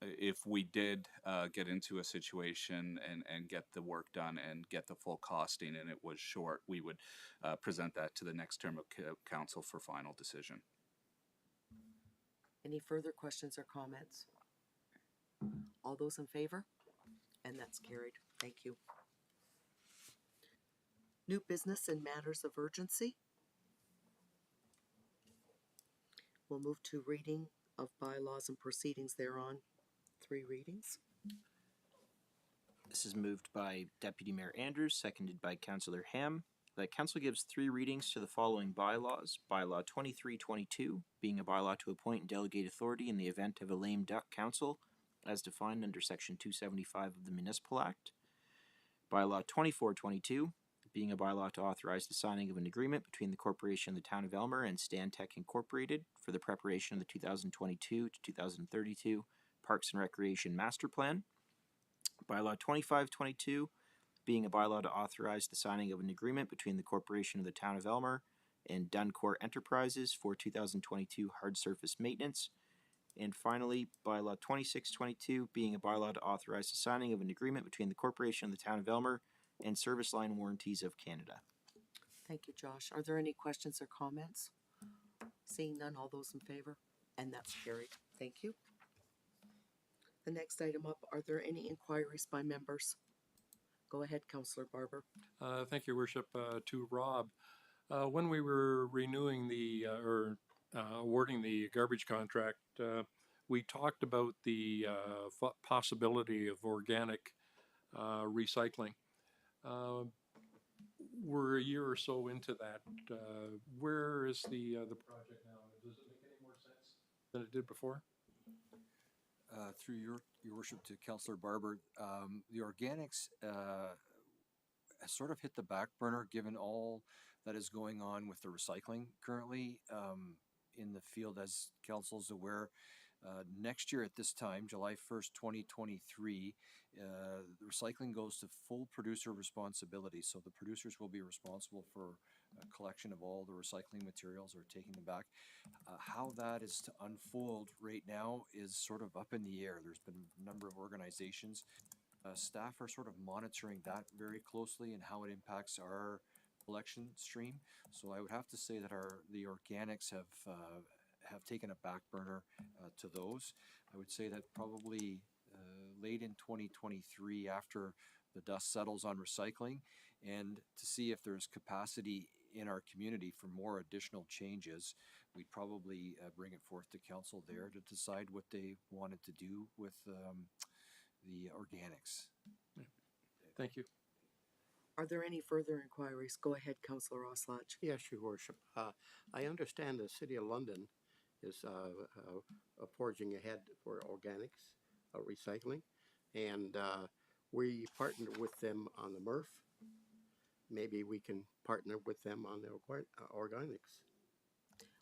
If we did get into a situation and get the work done and get the full costing and it was short, we would present that to the next term of council for final decision. Any further questions or comments? All those in favor? And that's carried. Thank you. New business and matters of urgency. We'll move to reading of bylaws and proceedings thereon. 3 readings. This is moved by Deputy Mayor Andrews, seconded by Councillor Ham. That council gives 3 readings to the following bylaws. Bylaw 2322, being a bylaw to appoint and delegate authority in the event of a lame duck council, as defined under Section 275 of the Municipal Act. Bylaw 2422, being a bylaw to authorize the signing of an agreement between the Corporation of the Town of Elmer and Stantec Incorporated for the preparation of the 2022 to 2032 Parks and Recreation Master Plan. Bylaw 2522, being a bylaw to authorize the signing of an agreement between the Corporation of the Town of Elmer and Duncor Enterprises for 2022 hard surface maintenance. And finally, bylaw 2622, being a bylaw to authorize the signing of an agreement between the Corporation of the Town of Elmer and Service Line Warranties of Canada. Thank you, Josh. Are there any questions or comments? Seeing none, all those in favor? And that's carried. Thank you. The next item up, are there any inquiries by members? Go ahead, Councillor Barber. Thank you, Worship. To Rob, when we were renewing awarding the garbage contract, we talked about the possibility of organic recycling. We're a year or so into that. Where is the project now? Does it make any more sense than it did before? Through your worship to Councillor Barber, the organics has sort of hit the back burner given all that is going on with the recycling currently in the field, as council is aware. Next year at this time, July 1st, 2023, the recycling goes to full producer responsibility. So the producers will be responsible for collection of all the recycling materials or taking them back. How that is to unfold right now is sort of up in the air. There's been a number of organizations. Staff are sort of monitoring that very closely and how it impacts our collection stream. So I would have to say that the organics have taken a back burner to those. I would say that probably late in 2023, after the dust settles on recycling, and to see if there's capacity in our community for more additional changes, we'd probably bring it forth to council there to decide what they wanted to do with the organics. Thank you. Are there any further inquiries? Go ahead, Councillor Oslach. Yes, Your Worship. I understand the City of London is forging ahead for organics, recycling, and we partnered with them on the MRF. Maybe we can partner with them on the organics.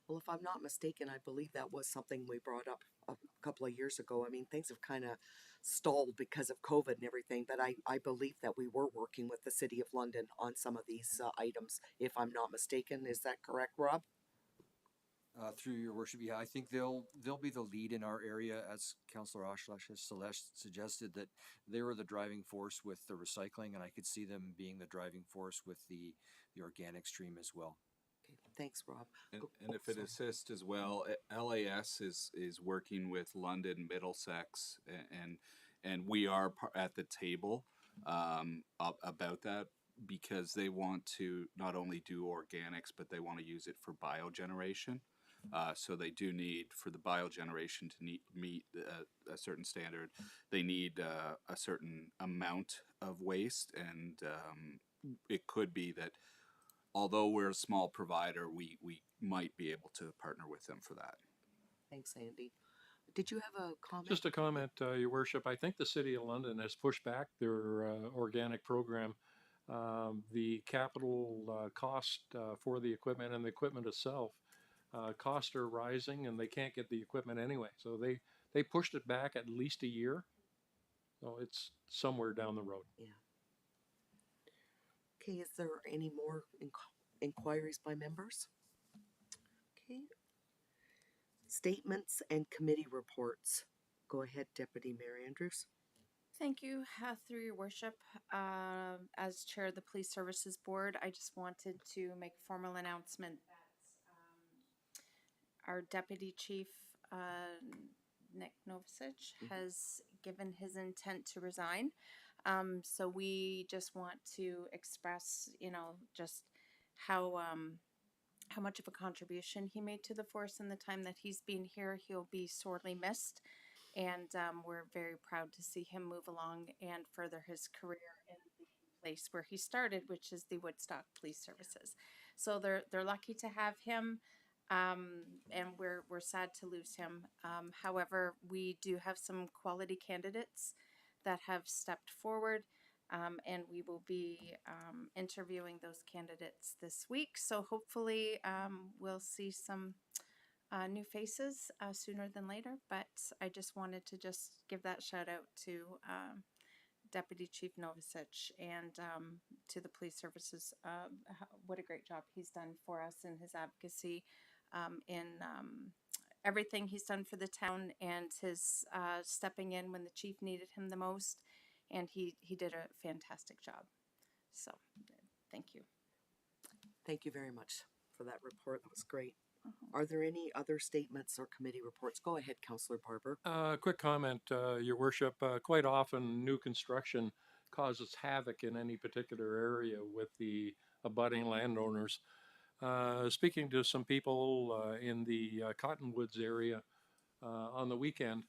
Well, if I'm not mistaken, I believe that was something we brought up a couple of years ago. I mean, things have kind of stalled because of COVID and everything, but I believe that we were working with the City of London on some of these items, if I'm not mistaken. Is that correct, Rob? Through your worship, yeah, I think they'll be the lead in our area, as Councillor Oshkosh has suggested, that they were the driving force with the recycling, and I could see them being the driving force with the organic stream as well. Okay, thanks, Rob. And if it assists as well, LAS is working with London, Middlesex, and we are at the table about that, because they want to not only do organics, but they want to use it for biogeneration. So they do need, for the biogeneration to meet a certain standard, they need a certain amount of waste, and it could be that although we're a small provider, we might be able to partner with them for that. Thanks, Andy. Did you have a comment? Just a comment, Your Worship. I think the City of London has pushed back their organic program. The capital cost for the equipment and the equipment itself, costs are rising, and they can't get the equipment anyway. So they pushed it back at least a year. So it's somewhere down the road. Yeah. Okay, is there any more inquiries by members? Okay. Statements and committee reports. Go ahead, Deputy Mayor Andrews. Thank you. Through your worship, as chair of the Police Services Board, I just wanted to make a formal announcement that our Deputy Chief, Nick Novicic, has given his intent to resign. So we just want to express, just how much of a contribution he made to the force in the time that he's been here. He'll be sorely missed. And we're very proud to see him move along and further his career in the place where he started, which is the Woodstock Police Services. So they're lucky to have him, and we're sad to lose him. However, we do have some quality candidates that have stepped forward, and we will be interviewing those candidates this week. So hopefully we'll see some new faces sooner than later, but I just wanted to just give that shout out to Deputy Chief Novicic and to the police services. What a great job he's done for us in his advocacy, in everything he's done for the town, and his stepping in when the chief needed him the most, and he did a fantastic job. So thank you. Thank you very much for that report. That was great. Are there any other statements or committee reports? Go ahead, Councillor Barber. Quick comment, Your Worship. Quite often, new construction causes havoc in any particular area with the abutting landowners. Speaking to some people in the Cottonwoods area on the weekend,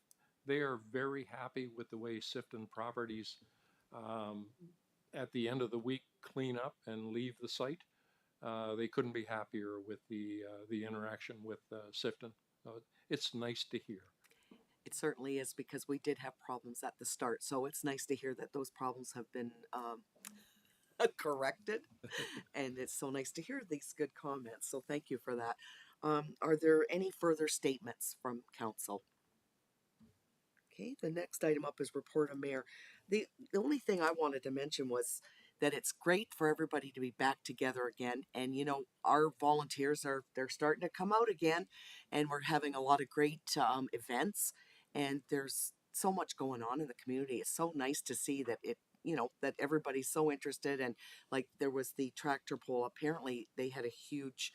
they are very happy with the way Sifton Properties at the end of the week clean up and leave the site. They couldn't be happier with the interaction with Sifton. It's nice to hear. It certainly is, because we did have problems at the start. So it's nice to hear that those problems have been corrected. And it's so nice to hear these good comments. So thank you for that. Are there any further statements from council? Okay, the next item up is report of mayor. The only thing I wanted to mention was that it's great for everybody to be back together again. And you know, our volunteers they're starting to come out again, and we're having a lot of great events. And there's so much going on in the community. It's so nice to see that that everybody's so interested. And like there was the tractor pull. Apparently, they had a huge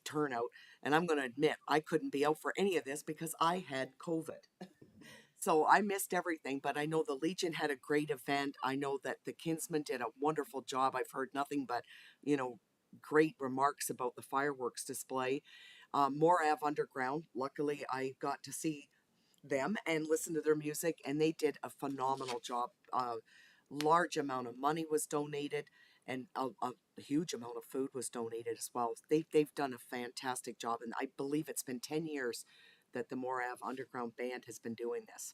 turnout. And I'm going to admit I couldn't be out for any of this because I had COVID. So I missed everything, but I know the Legion had a great event. I know that the Kinsmen did a wonderful job. I've heard nothing but, great remarks about the fireworks display. Morav Underground, luckily I got to see them and listen to their music, and they did a phenomenal job. Large amount of money was donated, and a huge amount of food was donated as well. They've done a fantastic job, and I believe it's been 10 years that the Morav Underground Band has been doing this.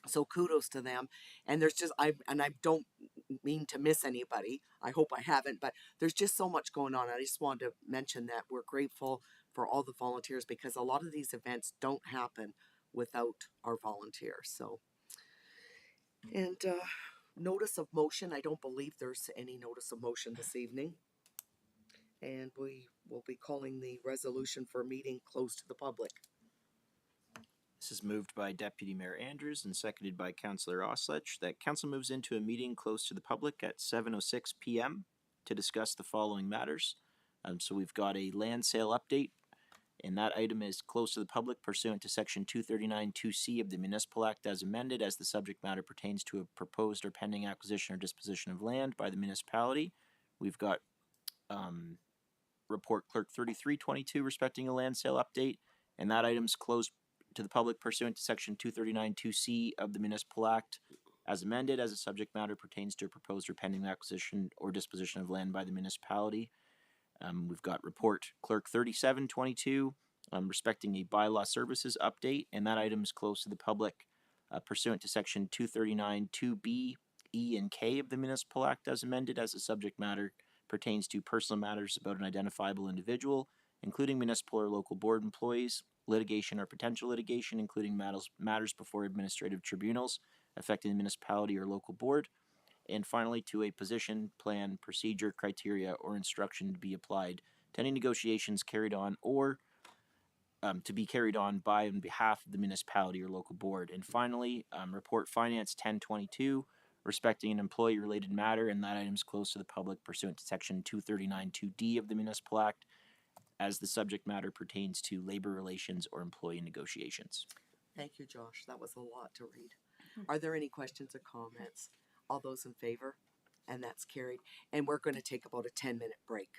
So kudos to them. And I don't mean to miss anybody. I hope I haven't, but there's just so much going on. I just wanted to mention that we're grateful for all the volunteers because a lot of these events don't happen without our volunteers. So, and notice of motion. I don't believe there's any notice of motion this evening. And we will be calling the resolution for a meeting closed to the public. This is moved by Deputy Mayor Andrews and seconded by Councillor Oslich that council moves into a meeting closed to the public at 7:06 p.m. to discuss the following matters. So we've got a land sale update, and that item is closed to the public pursuant to Section 239(2)(c) of the Municipal Act as amended, as the subject matter pertains to a proposed or pending acquisition or disposition of land by the municipality. We've got Report Clerk 3322 respecting a land sale update, and that item's closed to the public pursuant to Section 239(2)(c) of the Municipal Act as amended, as the subject matter pertains to a proposed or pending acquisition or disposition of land by the municipality. We've got Report Clerk 3722 respecting a bylaw services update, and that item is closed to the public pursuant to Section 239(2)(b), E, and K of the Municipal Act as amended, as the subject matter pertains to personal matters about an identifiable individual, including municipal or local board employees, litigation or potential litigation, including matters before administrative tribunals affecting the municipality or local board, and finally to a position, plan, procedure, criteria, or instruction to be applied to any negotiations carried on or to be carried on by and behalf of the municipality or local board. And finally, Report Finance 1022 respecting an employee-related matter, and that item is closed to the public pursuant to Section 239(2)(d) of the Municipal Act, as the subject matter pertains to labor relations or employee negotiations. Thank you, Josh. That was a lot to read. Are there any questions or comments? All those in favor? And that's carried. And we're going to take about a 10-minute break.